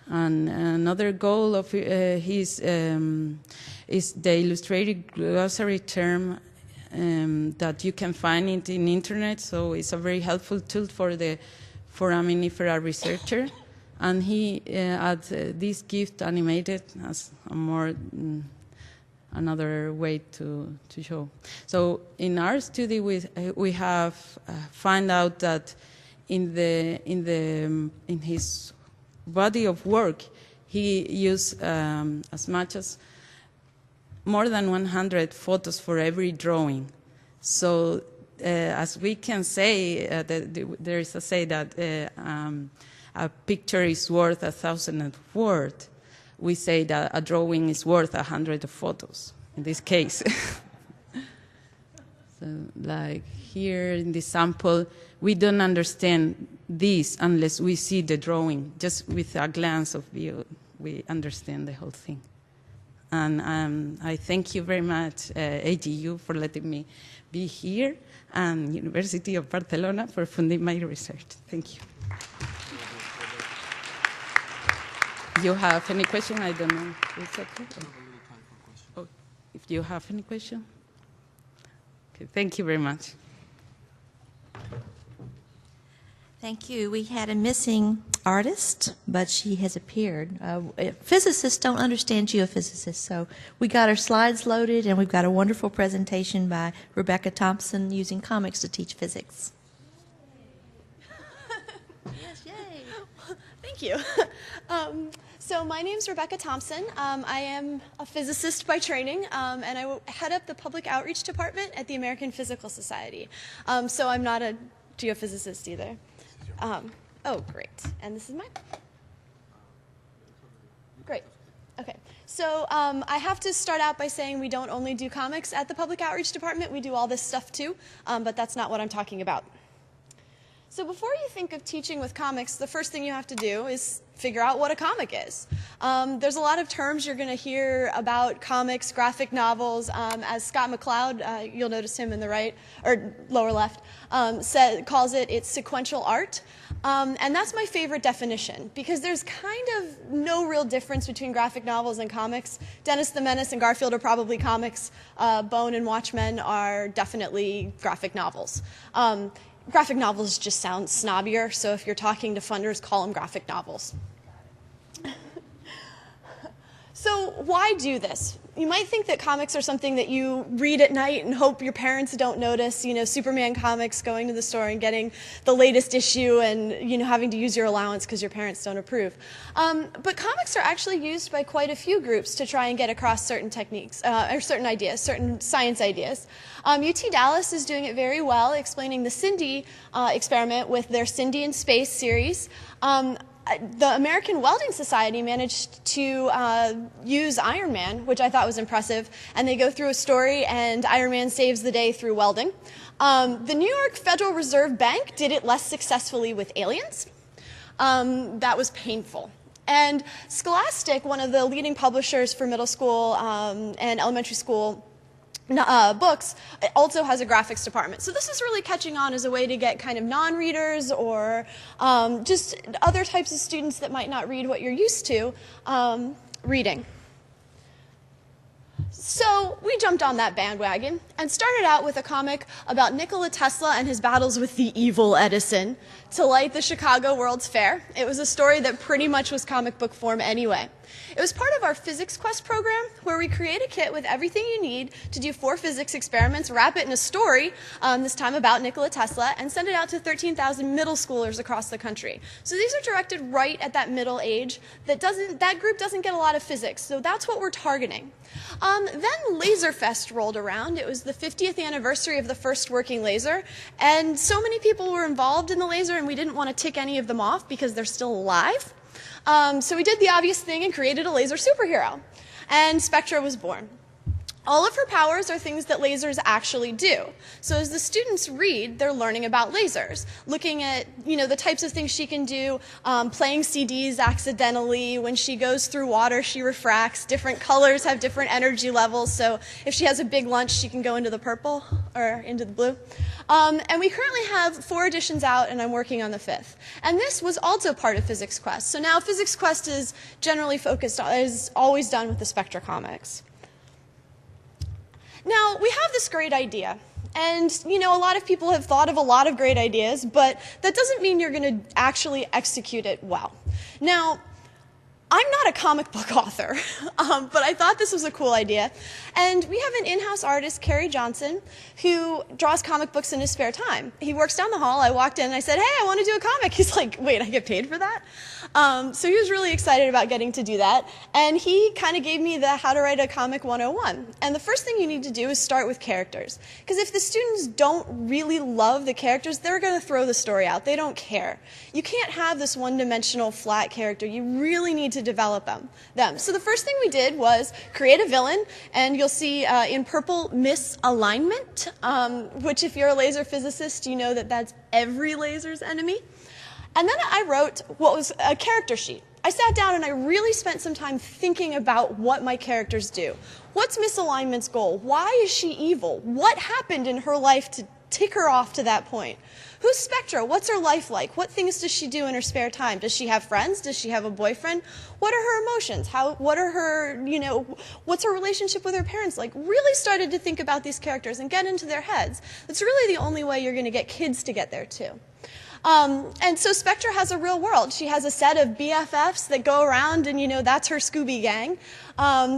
Speaker 10: And another goal of his is the illustrated glossary term that you can find it in internet. So it's a very helpful tool for the foraminifera researcher. And he adds this gift animated as a more another way to show. So in our study, we have found out that in his body of work, he used as much as more than 100 photos for every drawing. So as we can say, there is a say that a picture is worth 1,000 words. We say that a drawing is worth 100 photos, in this case. So, like here in this sample, we don't understand this unless we see the drawing. Just with a glance of view, we understand the whole thing. And I thank you very much, AGU, for letting me be here, and University of Barcelona for funding my research. Thank you. You have any question? I don't know. It's okay. Oh, if you have any question? Okay, thank you very much.
Speaker 1: Thank you. We had a missing artist, but she has appeared. Physicists don't understand geophysicists, so we got our slides loaded, and we've got a wonderful presentation by Rebecca Thompson using comics to teach physics.
Speaker 11: Yes, yay. Thank you. So my name's Rebecca Thompson. I am a physicist by training, and I head up the public outreach department at the American Physical Society. So I'm not a geophysicist either. Oh, great. And this is mine? Great. Okay. So I have to start out by saying we don't only do comics at the public outreach department. We do all this stuff too, but that's not what I'm talking about. So before you think of teaching with comics, the first thing you have to do is figure out what a comic is. There's a lot of terms you're going to hear about comics, graphic novels. As Scott McCloud, you'll notice him in the right or lower left, calls it's sequential art. And that's my favorite definition because there's kind of no real difference between graphic novels and comics. Dennis the Menace and Garfield are probably comics. Bone and Watchmen are definitely graphic novels. Graphic novels just sound snobbier, so if you're talking to funders, call them graphic novels. So why do this? You might think that comics are something that you read at night and hope your parents don't notice, you know, Superman comics, going to the store and getting the latest issue and, you know, having to use your allowance because your parents don't approve. But comics are actually used by quite a few groups to try and get across certain techniques, or certain ideas, certain science ideas. UT Dallas is doing it very well, explaining the Cindy experiment with their Cindy in Space series. The American Welding Society managed to use Iron Man, which I thought was impressive, and they go through a story and Iron Man saves the day through welding. The New York Federal Reserve Bank did it less successfully with aliens. That was painful. And Scholastic, one of the leading publishers for middle school and elementary school books, also has a graphics department. So this is really catching on as a way to get kind of non-readers or just other types of students that might not read what you're used to reading. So we jumped on that bandwagon and started out with a comic about Nikola Tesla and his battles with the evil Edison to light the Chicago World's Fair. It was a story that pretty much was comic book form anyway. It was part of our Physics Quest program where we create a kit with everything you need to do 4 physics experiments, wrap it in a story, this time about Nikola Tesla, and send it out to 13,000 middle schoolers across the country. So these are directed right at that middle age. That group doesn't get a lot of physics, so that's what we're targeting. Then Laserfest rolled around. It was the 50th anniversary of the first working laser, and so many people were involved in the laser, and we didn't want to tick any of them off because they're still alive. So we did the obvious thing and created a laser superhero, and Spectra was born. All of her powers are things that lasers actually do. So as the students read, they're learning about lasers, looking at, you know, the types of things she can do, playing CDs accidentally. When she goes through water, she refracts. Different colors have different energy levels. So if she has a big lunch, she can go into the purple or into the blue. And we currently have 4 editions out, and I'm working on the 5th. And this was also part of Physics Quest. So now Physics Quest is generally focused on, is always done with the Spectra comics. Now, we have this great idea, and, you know, a lot of people have thought of a lot of great ideas, but that doesn't mean you're going to actually execute it well. Now, I'm not a comic book author, but I thought this was a cool idea. And we have an in-house artist, Kerry Johnson, who draws comic books in his spare time. He works down the hall. I walked in and I said, hey, I want to do a comic. He's like, wait, I get paid for that? So he was really excited about getting to do that. And he kind of gave me the How to Write a Comic 101. And the first thing you need to do is start with characters. Because if the students don't really love the characters, they're going to throw the story out. They don't care. You can't have this one-dimensional flat character. You really need to develop them. So the first thing we did was create a villain, and you'll see in purple misalignment, which if you're a laser physicist, you know that that's every laser's enemy. And then I wrote what was a character sheet. I sat down and I really spent some time thinking about what my characters do. What's misalignment's goal? Why is she evil? What happened in her life to tick her off to that point? Who's Spectra? What's her life like? What things does she do in her spare time? Does she have friends? Does she have a boyfriend? What are her emotions? What are her, you know, what's her relationship with her parents like? Really started to think about these characters and get into their heads. That's really the only way you're going to get kids to get there too. And so Spectra has a real world. She has a set of BFFs that go around, and that's her Scooby gang.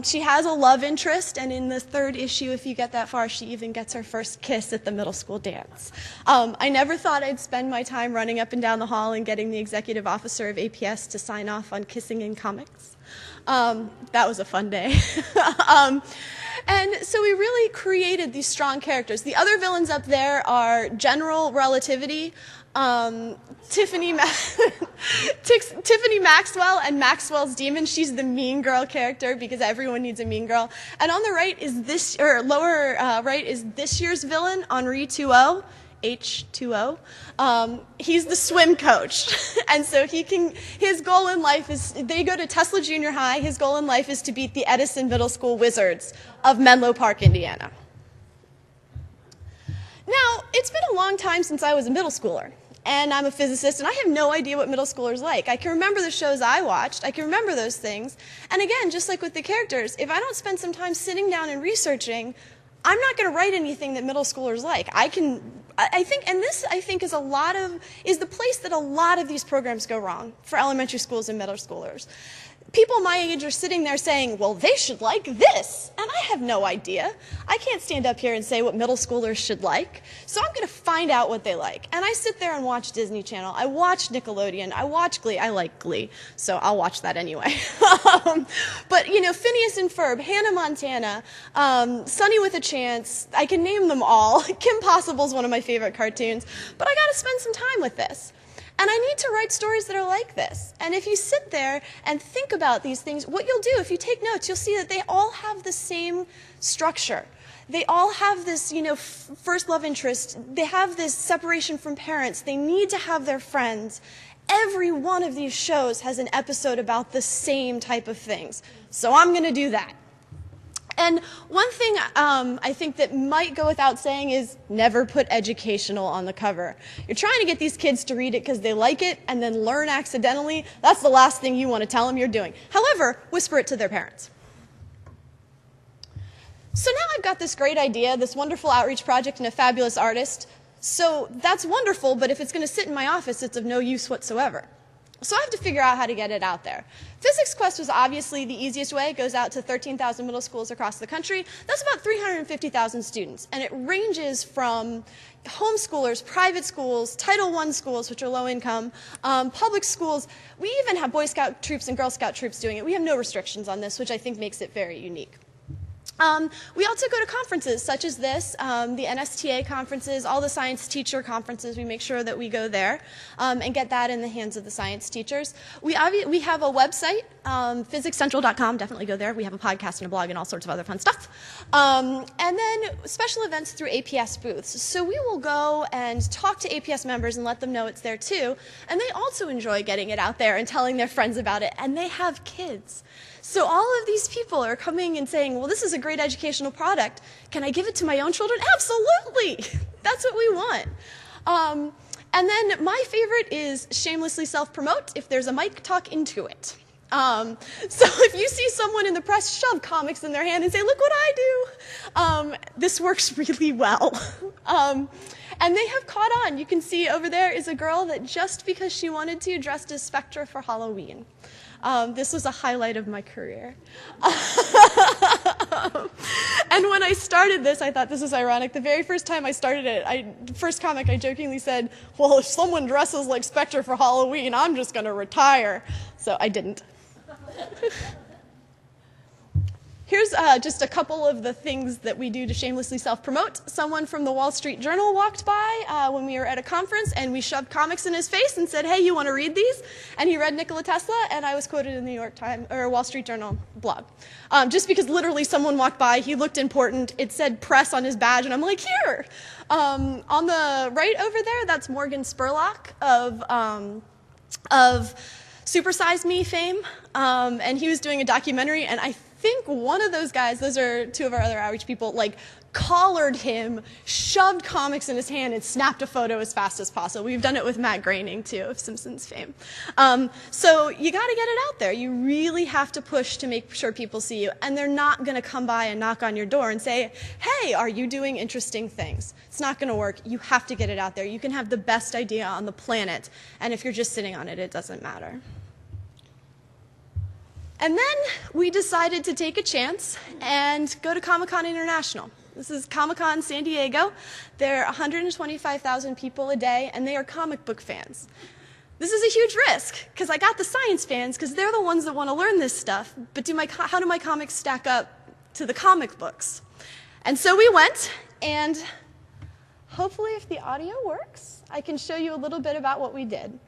Speaker 11: She has a love interest, and in the 3rd issue, if you get that far, she even gets her first kiss at the middle school dance. I never thought I'd spend my time running up and down the hall and getting the executive officer of APS to sign off on kissing in comics. That was a fun day. And so we really created these strong characters. The other villains up there are General Relativity, Tiffany Maxwell, and Maxwell's Demon. She's the mean girl character because everyone needs a mean girl. And on the right is lower right is this year's villain, Henri 2.0. H2O. He's the swim coach. And so his goal in life is, they go to Tesla Junior High, his goal in life is to beat the Edison Middle School Wizards of Menlo Park, Indiana. Now, it's been a long time since I was a middle schooler, and I'm a physicist, and I have no idea what middle schoolers like. I can remember the shows I watched, I can remember those things, and again, just like with the characters, if I don't spend some time sitting down and researching, I'm not going to write anything that middle schoolers like. I think is the place that a lot of these programs go wrong for elementary schools and middle schoolers. People my age are sitting there saying, well, they should like this, and I have no idea. I can't stand up here and say what middle schoolers should like, so I'm going to find out what they like. And I sit there and watch Disney Channel. I watch Nickelodeon. I watch Glee. I like Glee, so I'll watch that anyway. But, Phineas and Ferb, Hannah Montana, Sunny with a Chance, I can name them all. Kim Possible's one of my favorite cartoons, but I got to spend some time with this. And I need to write stories that are like this. And if you sit there and think about these things, what you'll do, if you take notes, you'll see that they all have the same structure. They all have this, first love interest. They have this separation from parents. They need to have their friends. Every one of these shows has an episode about the same type of things. So I'm going to do that. And one thing I think that might go without saying is never put educational on the cover. You're trying to get these kids to read it because they like it and then learn accidentally. That's the last thing you want to tell them you're doing. However, whisper it to their parents. So now I've got this great idea, this wonderful outreach project and a fabulous artist. So that's wonderful, but if it's going to sit in my office, it's of no use whatsoever. So I have to figure out how to get it out there. Physics Quest was obviously the easiest way. It goes out to 13,000 middle schools across the country. That's about 350,000 students. And it ranges from homeschoolers, private schools, Title I schools, which are low income, public schools. We even have Boy Scout troops and Girl Scout troops doing it. We have no restrictions on this, which I think makes it very unique. We also go to conferences such as this, the NSTA conferences, all the science teacher conferences. We make sure that we go there and get that in the hands of the science teachers. We have a website, physicscentral.com. Definitely go there. We have a podcast and a blog and all sorts of other fun stuff. And then special events through APS booths. So we will go and talk to APS members and let them know it's there too. And they also enjoy getting it out there and telling their friends about it. And they have kids. So all of these people are coming and saying, well, this is a great educational product. Can I give it to my own children? Absolutely. That's what we want. And then my favorite is shamelessly self-promote. If there's a mic, talk into it. So if you see someone in the press shove comics in their hand and say, look what I do, this works really well. And they have caught on. You can see over there is a girl that just because she wanted to dressed as Spectra for Halloween. This was a highlight of my career. And when I started this, I thought this was ironic. The very first time I started it, first comic, I jokingly said, well, if someone dresses like Spectre for Halloween, I'm just going to retire. So I didn't. Here's just a couple of the things that we do to shamelessly self-promote. Someone from the Wall Street Journal walked by when we were at a conference, and we shoved comics in his face and said, hey, you want to read these? And he read Nikola Tesla, and I was quoted in the New York Times or Wall Street Journal blog. Just because literally someone walked by, he looked important, it said press on his badge, and I'm like, here! On the right over there, that's Morgan Spurlock of Super Size Me fame, and he was doing a documentary, and I think one of those guys, those are two of our other outreach people, like collared him, shoved comics in his hand, and snapped a photo as fast as possible. We've done it with Matt Groening, too, of Simpsons fame. So you got to get it out there. You really have to push to make sure people see you. And they're not going to come by and knock on your door and say, hey, are you doing interesting things? It's not going to work. You have to get it out there. You can have the best idea on the planet, and if you're just sitting on it, it doesn't matter. And then we decided to take a chance and go to Comic-Con International. This is Comic-Con San Diego. There are 125,000 people a day, and they are comic book fans. This is a huge risk, because I got the science fans, because they're the ones that want to learn this stuff, but how do my comics stack up to the comic books? And so we went, and hopefully if the audio works, I can show you a little bit about what we did.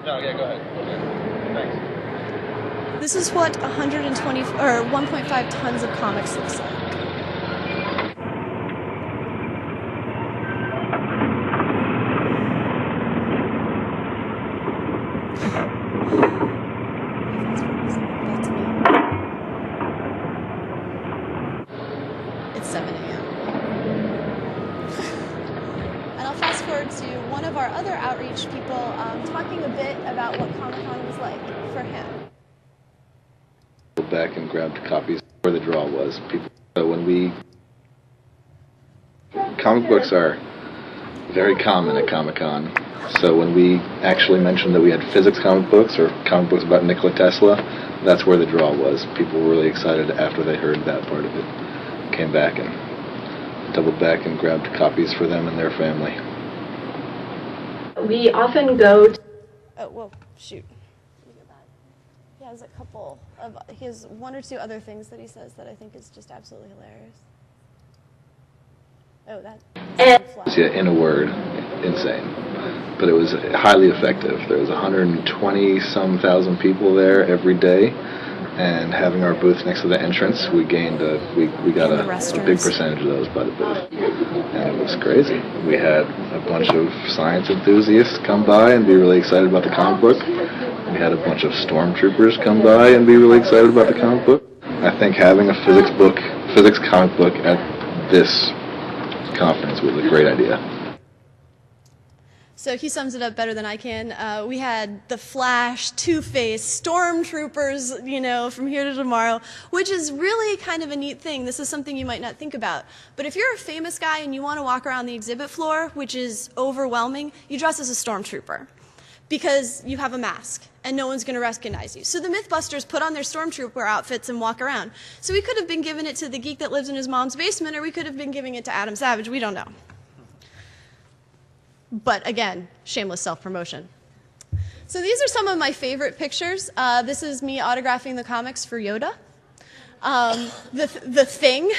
Speaker 6: No, yeah, go ahead. Okay. Thanks.
Speaker 11: This is what 1.5 tons of comics looks like. It's 7 a.m. And I'll fast forward to one of our other outreach people talking a bit about what Comic-Con was like for him.
Speaker 12: Back and grabbed copies where the draw was. So comic books are very common at Comic-Con. So when we actually mentioned that we had physics comic books or comic books about Nikola Tesla, that's where the draw was. People were really excited after they heard that part of it. Came back and doubled back and grabbed copies for them and their family.
Speaker 13: We often go to...
Speaker 11: Oh, whoa, shoot. He has a couple of, he has one or two other things that he says that I think is just absolutely hilarious. Oh, that.
Speaker 12: Yeah, in a word, insane. But it was highly effective. There was 120-some thousand people there every day, and having our booth next to the entrance, we gained we got a big percentage of those by the booth, and it was crazy. We had a bunch of science enthusiasts come by and be really excited about the comic book. We had a bunch of stormtroopers come by and be really excited about the comic book. I think having a physics comic book at this conference was a great idea.
Speaker 11: So he sums it up better than I can. We had the Flash, Two-Face, stormtroopers, you know, from here to tomorrow, which is really kind of a neat thing. This is something you might not think about. But if you're a famous guy and you want to walk around the exhibit floor, which is overwhelming, you dress as a stormtrooper because you have a mask and no one's going to recognize you. So the Mythbusters put on their stormtrooper outfits and walk around. So we could have been giving it to the geek that lives in his mom's basement, or we could have been giving it to Adam Savage. We don't know. But again, shameless self-promotion. So these are some of my favorite pictures. This is me autographing the comics for Yoda. The Thing.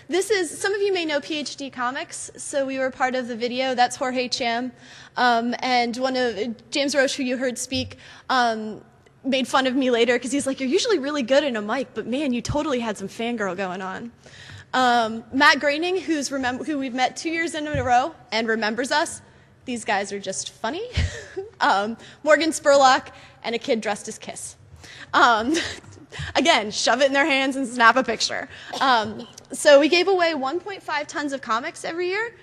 Speaker 11: This is, some of you may know PhD Comics, so we were part of the video. That's Jorge Cham. And one of, James Roche, who you heard speak, made fun of me later because he's like, you're usually really good in a mic, but man, you totally had some fangirl going on. Matt Groening, who we've met 2 years in a row and remembers us. These guys are just funny. Morgan Spurlock and a kid dressed as Kiss. Again, shove it in their hands and snap a picture. So we gave away 1.5 tons of comics every year.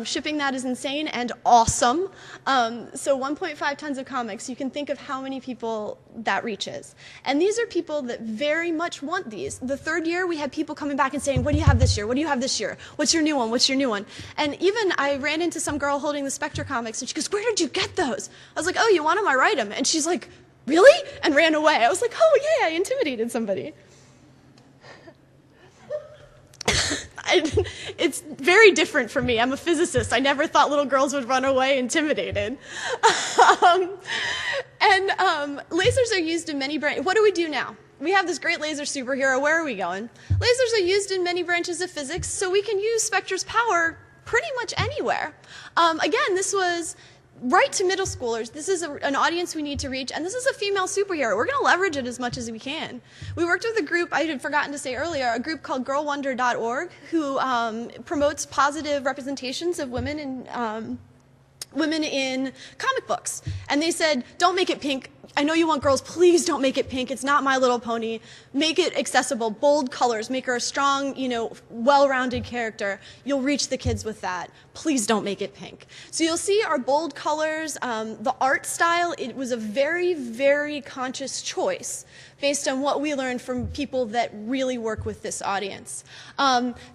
Speaker 11: Shipping that is insane and awesome. So 1.5 tons of comics, you can think of how many people that reaches. And these are people that very much want these. The third year, we had people coming back and saying, what do you have this year? What do you have this year? What's your new one? What's your new one? And even I ran into some girl holding the Spectre comics, and she goes, where did you get those? I was like, oh, you want them? I write them. And she's like, really? And ran away. I was like, oh, yeah, I intimidated somebody. It's very different for me. I'm a physicist. I never thought little girls would run away intimidated. Lasers are used in many branches. What do we do now? We have this great laser superhero. Where are we going? Lasers are used in many branches of physics, so we can use Spectre's power pretty much anywhere. Again, this was right to middle schoolers. This is an audience we need to reach, and this is a female superhero. We're going to leverage it as much as we can. We worked with a group, I had forgotten to say earlier, a group called girlwonder.org, who promotes positive representations of women in comic books. And they said, don't make it pink. I know you want girls, please don't make it pink. It's not My Little Pony. Make it accessible, bold colors, make her a strong, well-rounded character. You'll reach the kids with that. Please don't make it pink. So you'll see our bold colors, the art style, it was a very, very conscious choice based on what we learned from people that really work with this audience.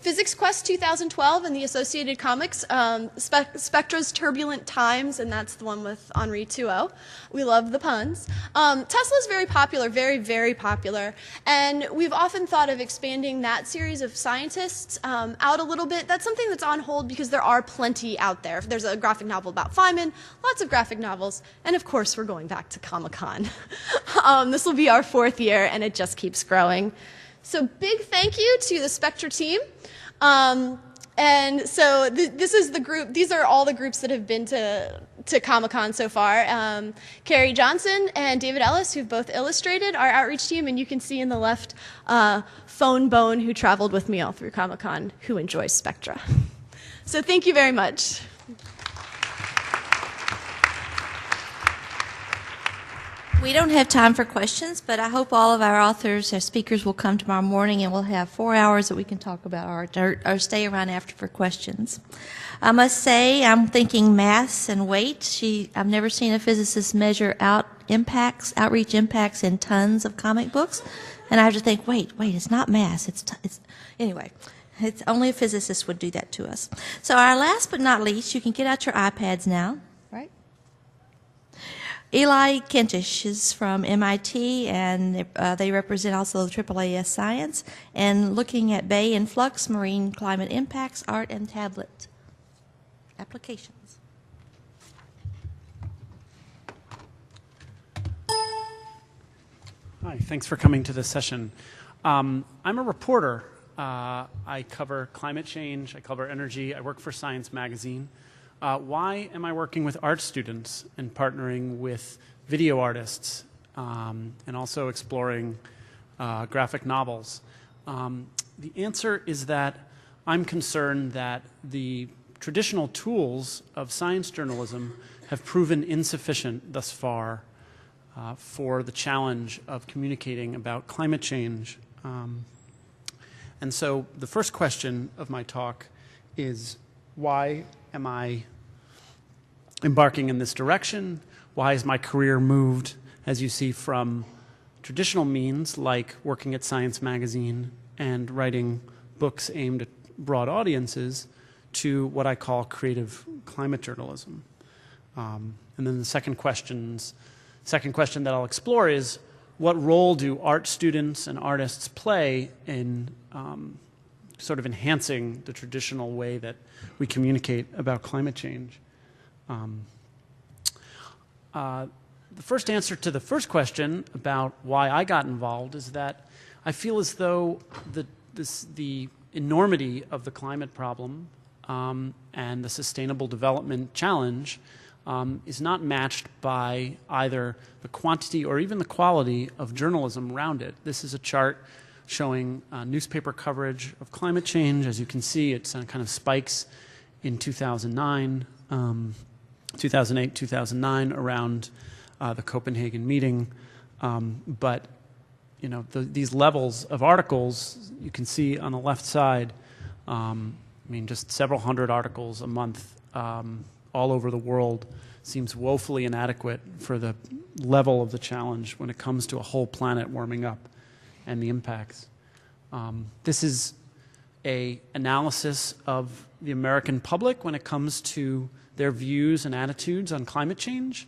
Speaker 11: Physics Quest 2012 and the associated comics, Spectra's Turbulent Times, and that's the one with Henri 2.0. We love the puns. Tesla's very popular, very, very popular, and we've often thought of expanding that series of scientists out a little bit. That's something that's on hold because there are plenty out there. There's a graphic novel about Feynman, lots of graphic novels, and of course we're going back to Comic-Con. This will be our 4th year, and it just keeps growing. So big thank you to the Spectra team. And so this is the group, these are all the groups that have been to Comic-Con so far. Carrie Johnson and David Ellis, who've both illustrated our outreach team, and you can see in the left Phone Bone, who traveled with me all through Comic-Con, who enjoys Spectra. So thank you very much.
Speaker 1: We don't have time for questions, but I hope all of our authors, our speakers will come tomorrow morning and we'll have 4 hours that we can talk about art or stay around after for questions. I must say I'm thinking mass and weight. I've never seen a physicist measure outreach impacts in tons of comic books. And I have to think, wait, it's not mass. Anyway, it's only a physicist would do that to us. So our last but not least, you can get out your iPads now. Eli Kentish is from MIT, and they represent also the AAAS Science, and looking at Bay and Flux, marine climate impacts, art, and tablet applications.
Speaker 13: Hi, thanks for coming to this session. I'm a reporter. I cover climate change, I cover energy, I work for Science Magazine. Why am I working with art students and partnering with video artists and also exploring graphic novels? The answer is that I'm concerned that the traditional tools of science journalism have proven insufficient thus far for the challenge of communicating about climate change. And so the first question of my talk is, why am I embarking in this direction? Why has my career moved, as you see, from traditional means like working at Science Magazine and writing books aimed at broad audiences to what I call creative climate journalism? And then the second question that I'll explore is, what role do art students and artists play in sort of enhancing the traditional way that we communicate about climate change? The first answer to the first question about why I got involved is that I feel as though the enormity of the climate problem and the sustainable development challenge is not matched by either the quantity or even the quality of journalism around it. This is a chart showing newspaper coverage of climate change. As you can see, it kind of spikes in 2009, 2008, 2009, around the Copenhagen meeting. But these levels of articles, you can see on the left side, just several hundred articles a month all over the world seems woefully inadequate for the level of the challenge when it comes to a whole planet warming up and the impacts. This is an analysis of the American public when it comes to their views and attitudes on climate change.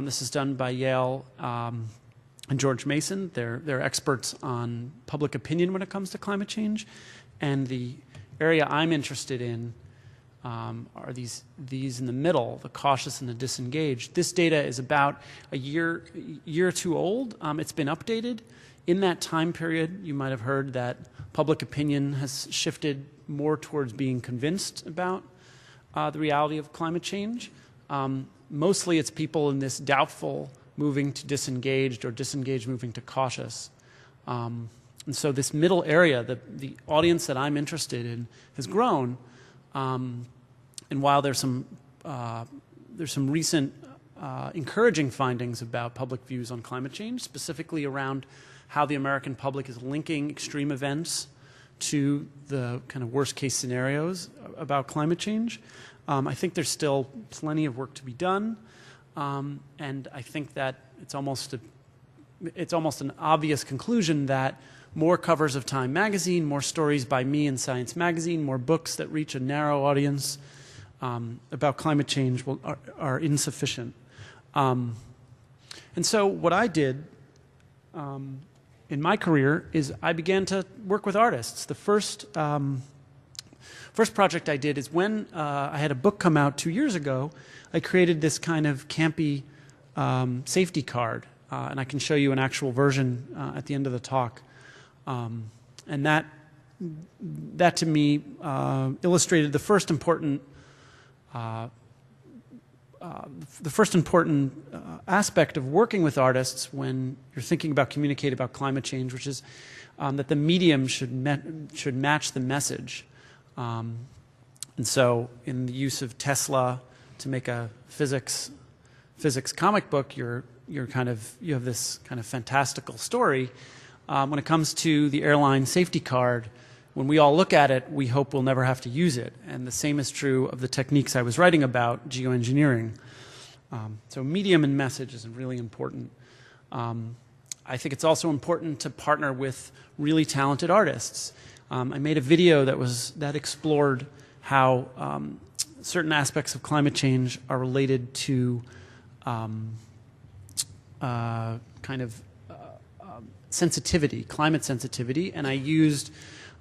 Speaker 13: This is done by Yale and George Mason. They're experts on public opinion when it comes to climate change. And the area I'm interested in are these in the middle, the cautious and the disengaged. This data is about a year or two old. It's been updated. In that time period, you might have heard that public opinion has shifted more towards being convinced about the reality of climate change. Mostly it's people in this doubtful moving to disengaged or disengaged moving to cautious. And so this middle area, the audience that I'm interested in, has grown. And while there's some recent encouraging findings about public views on climate change, specifically around how the American public is linking extreme events to the kind of worst case scenarios about climate change. I think there's still plenty of work to be done, and I think that it's almost an obvious conclusion that more covers of Time magazine, more stories by me in Science magazine, more books that reach a narrow audience about climate change are insufficient. And so what I did in my career is I began to work with artists. The first project I did is when I had a book come out 2 years ago, I created this kind of campy safety card. And I can show you an actual version at the end of the talk. And that to me illustrated the first important aspect of working with artists when you're thinking about communicating about climate change, which is that the medium should match the message. And so in the use of Tesla to make a physics comic book, you have this kind of fantastical story. When it comes to the airline safety card, when we all look at it, we hope we'll never have to use it. And the same is true of the techniques I was writing about, geoengineering. So medium and message is really important. I think it's also important to partner with really talented artists. I made a video that explored how certain aspects of climate change are related to sensitivity, climate sensitivity, and I used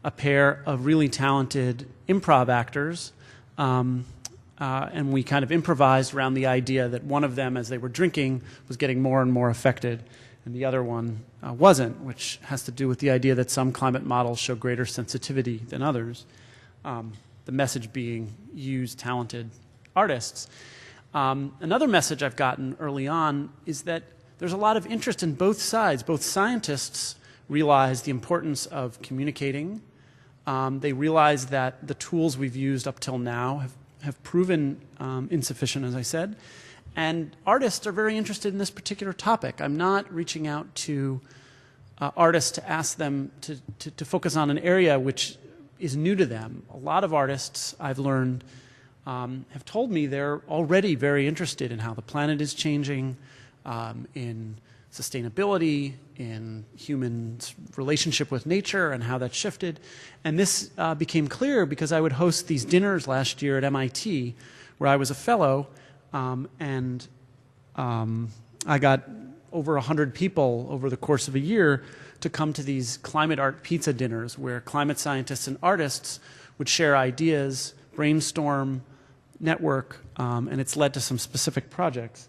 Speaker 13: a pair of really talented improv actors, and we kind of improvised around the idea that one of them, as they were drinking, was getting more and more affected, and the other one wasn't, which has to do with the idea that some climate models show greater sensitivity than others. The message being use talented artists. Another message I've gotten early on is that there's a lot of interest in both sides. Both scientists realize the importance of communicating. They realize that the tools we've used up till now have proven insufficient, as I said. And artists are very interested in this particular topic. I'm not reaching out to artists to ask them to focus on an area which is new to them. A lot of artists, I've learned, have told me they're already very interested in how the planet is changing, in sustainability, in humans' relationship with nature and how that's shifted. And this became clear because I would host these dinners last year at MIT where I was a fellow, and I got over 100 people over the course of a year to come to these climate art pizza dinners where climate scientists and artists would share ideas, brainstorm, network, and it's led to some specific projects.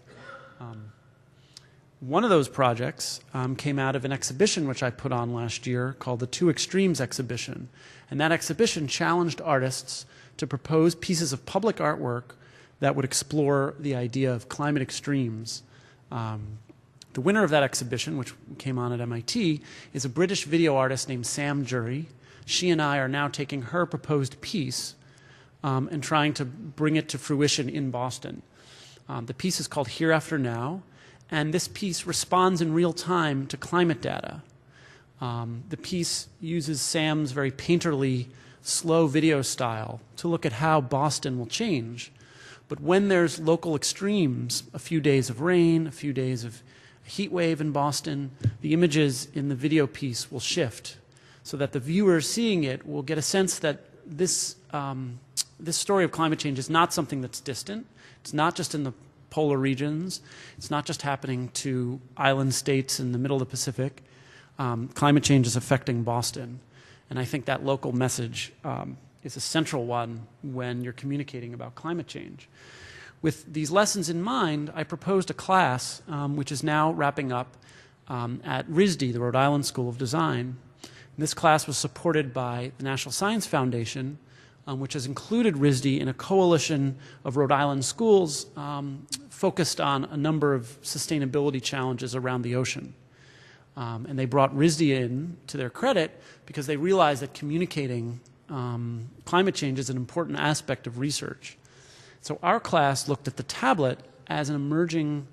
Speaker 13: One of those projects came out of an exhibition which I put on last year called the Two Extremes exhibition. And that exhibition challenged artists to propose pieces of public artwork that would explore the idea of climate extremes. The winner of that exhibition, which came on at MIT, is a British video artist named Sam Jury. She and I are now taking her proposed piece and trying to bring it to fruition in Boston. The piece is called Here After Now, and this piece responds in real time to climate data. The piece uses Sam's very painterly, slow video style to look at how Boston will change. But when there's local extremes, a few days of rain, a few days of heat wave in Boston, the images in the video piece will shift so that the viewer seeing it will get a sense that this story of climate change is not something that's distant. It's not just in the polar regions. It's not just happening to island states in the middle of the Pacific. Climate change is affecting Boston. And I think that local message is a central one when you're communicating about climate change. With these lessons in mind, I proposed a class which is now wrapping up at RISD, the Rhode Island School of Design. And this class was supported by the National Science Foundation, which has included RISD in a coalition of Rhode Island schools focused on a number of sustainability challenges around the ocean. And they brought RISD in, to their credit, because they realized that communicating climate change is an important aspect of research. So our class looked at the tablet as an emerging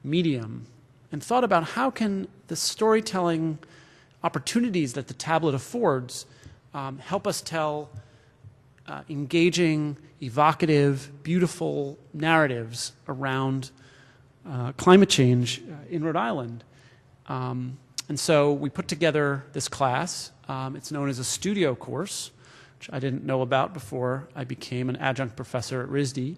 Speaker 13: medium and thought about how can the storytelling opportunities that the tablet affords help us tell engaging, evocative, beautiful narratives around climate change in Rhode Island. And so we put together this class. It's known as a studio course, which I didn't know about before I became an adjunct professor at RISD.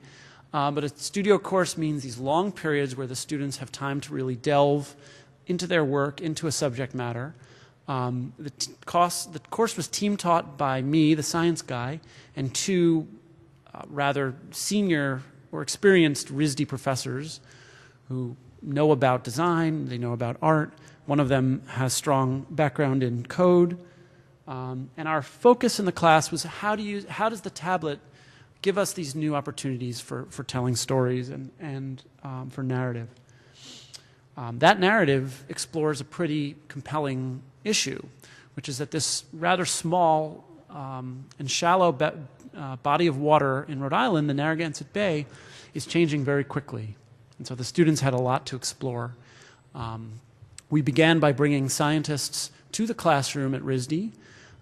Speaker 13: But a studio course means these long periods where the students have time to really delve into their work, into a subject matter. The course was team taught by me, the science guy, and two rather senior or experienced RISD professors who know about design, they know about art. One of them has strong background in code. And our focus in the class was how does the tablet give us these new opportunities for telling stories and for narrative. That narrative explores a pretty compelling issue, which is that this rather small and shallow body of water in Rhode Island, the Narragansett Bay, is changing very quickly. And so the students had a lot to explore. We began by bringing scientists to the classroom at RISD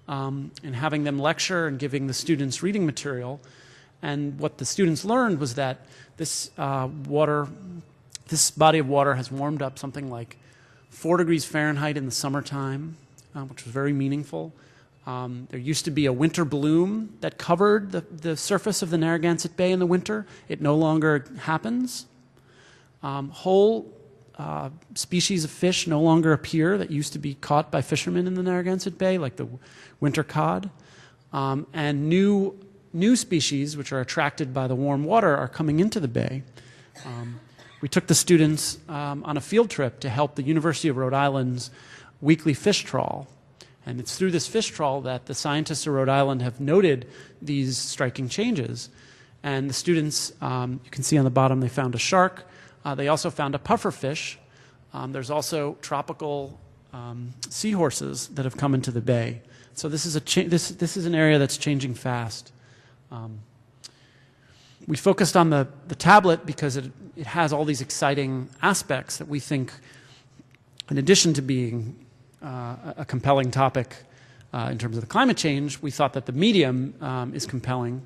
Speaker 13: and having them lecture and giving the students reading material. And what the students learned was that this body of water has warmed up something like 4 degrees Fahrenheit in the summertime, which was very meaningful. There used to be a winter bloom that covered the surface of the Narragansett Bay in the winter. It no longer happens. Whole species of fish no longer appear that used to be caught by fishermen in the Narragansett Bay, like the winter cod. And new species, which are attracted by the warm water, are coming into the bay. We took the students on a field trip to help the University of Rhode Island's weekly fish trawl. And it's through this fish trawl that the scientists of Rhode Island have noted these striking changes. And the students, you can see on the bottom, they found a shark. They also found a pufferfish. There's also tropical seahorses that have come into the bay. So this is an area that's changing fast. We focused on the tablet because it has all these exciting aspects that we think, in addition to being a compelling topic in terms of the climate change, we thought that the medium is compelling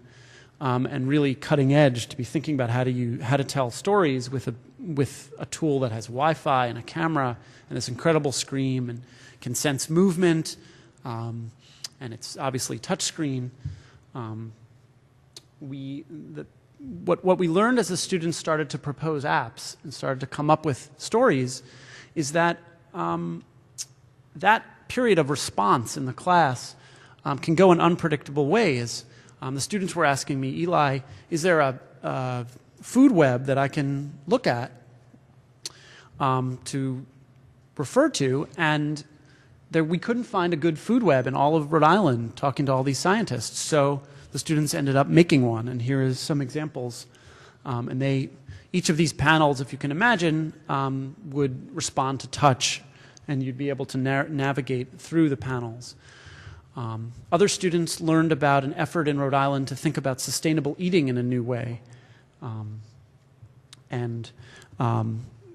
Speaker 13: and really cutting edge to be thinking about how to tell stories with a tool that has Wi-Fi and a camera and this incredible screen and can sense movement, and it's obviously touchscreen. What we learned as the students started to propose apps and started to come up with stories is that that period of response in the class can go in unpredictable ways. The students were asking me, Eli, is there a food web that I can look at to refer to? And we couldn't find a good food web in all of Rhode Island talking to all these scientists. So the students ended up making one, and here is some examples. And each of these panels, if you can imagine, would respond to touch, and you'd be able to navigate through the panels. Other students learned about an effort in Rhode Island to think about sustainable eating in a new way.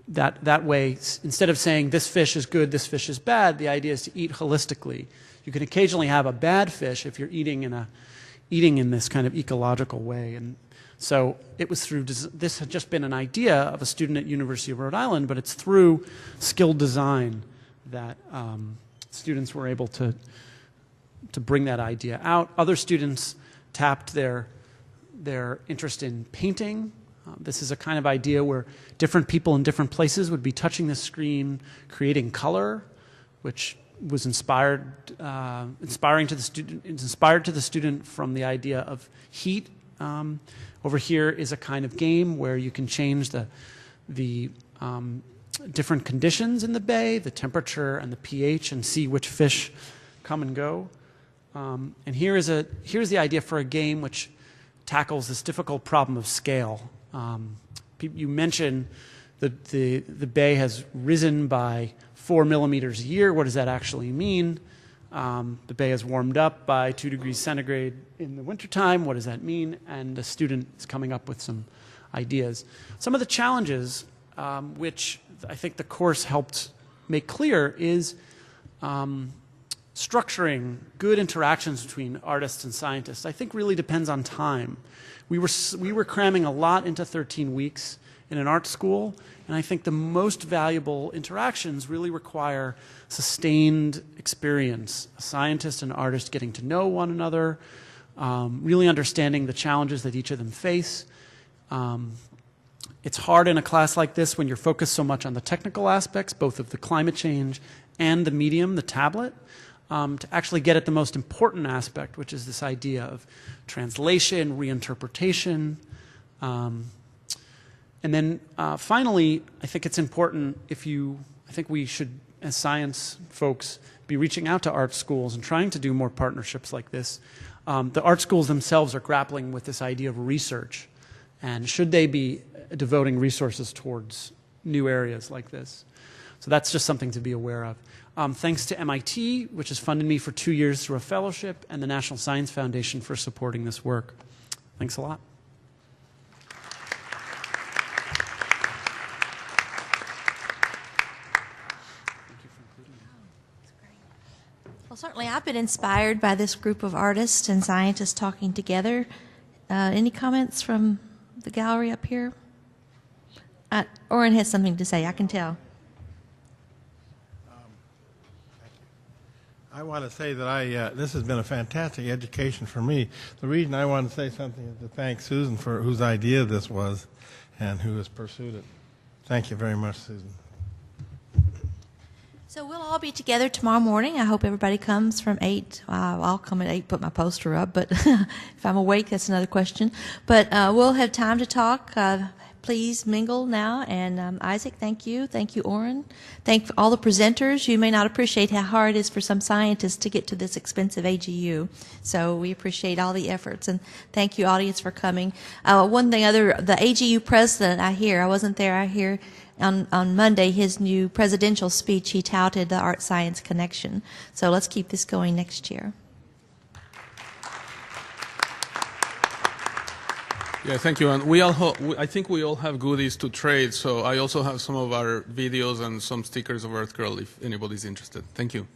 Speaker 13: That way, instead of saying this fish is good, this fish is bad, the idea is to eat holistically. You can occasionally have a bad fish if you're eating in this kind of ecological way. And so it was through, this had just been an idea of a student at University of Rhode Island, but it's through skilled design that students were able to bring that idea out. Other students tapped their interest in painting. This is a kind of idea where different people in different places would be touching the screen, creating color, which was inspired to the student from the idea of heat. Over here is a kind of game where you can change the different conditions in the bay, the temperature and the pH, and see which fish come and go. And here's the idea for a game which tackles this difficult problem of scale. You mentioned that the bay has risen by 4 millimeters a year. What does that actually mean? The bay has warmed up by 2 degrees centigrade in the wintertime. What does that mean? And the student is coming up with some ideas. Some of the challenges, which I think the course helped make clear, is structuring good interactions between artists and scientists, I think really depends on time. We were cramming a lot into 13 weeks in an art school, and I think the most valuable interactions really require sustained experience, a scientist and artist getting to know one another, really understanding the challenges that each of them face. It's hard in a class like this when you're focused so much on the technical aspects, both of the climate change and the medium, the tablet, to actually get at the most important aspect, which is this idea of translation, reinterpretation. And then finally, I think it's important I think we should, as science folks, be reaching out to art schools and trying to do more partnerships like this. The art schools themselves are grappling with this idea of research, and should they be devoting resources towards new areas like this? So that's just something to be aware of. Thanks to MIT, which has funded me for 2 years through a fellowship, and the National Science Foundation for supporting this work. Thanks a lot.
Speaker 1: Well, certainly I've been inspired by this group of artists and scientists talking together. Any comments from the gallery up here? Oren has something to say, I can tell.
Speaker 3: I want to say that this has been a fantastic education for me. The reason I want to say something is to thank Susan for whose idea this was and who has pursued it. Thank you very much, Susan.
Speaker 1: So we'll all be together tomorrow morning. I hope everybody comes from 8. I'll come at 8, put my poster up, but if I'm awake, that's another question. But we'll have time to talk. Please mingle now. And Isaac, thank you. Thank you, Oren. Thank all the presenters. You may not appreciate how hard it is for some scientists to get to this expensive AGU. So we appreciate all the efforts. And thank you, audience, for coming. One thing the AGU president, I wasn't there, I hear on Monday, his new presidential speech, he touted the art-science connection. So let's keep this going next year.
Speaker 8: Yeah, thank you. And I think we all have goodies to trade. So I also have some of our videos and some stickers of Earth Girl if anybody's interested. Thank you.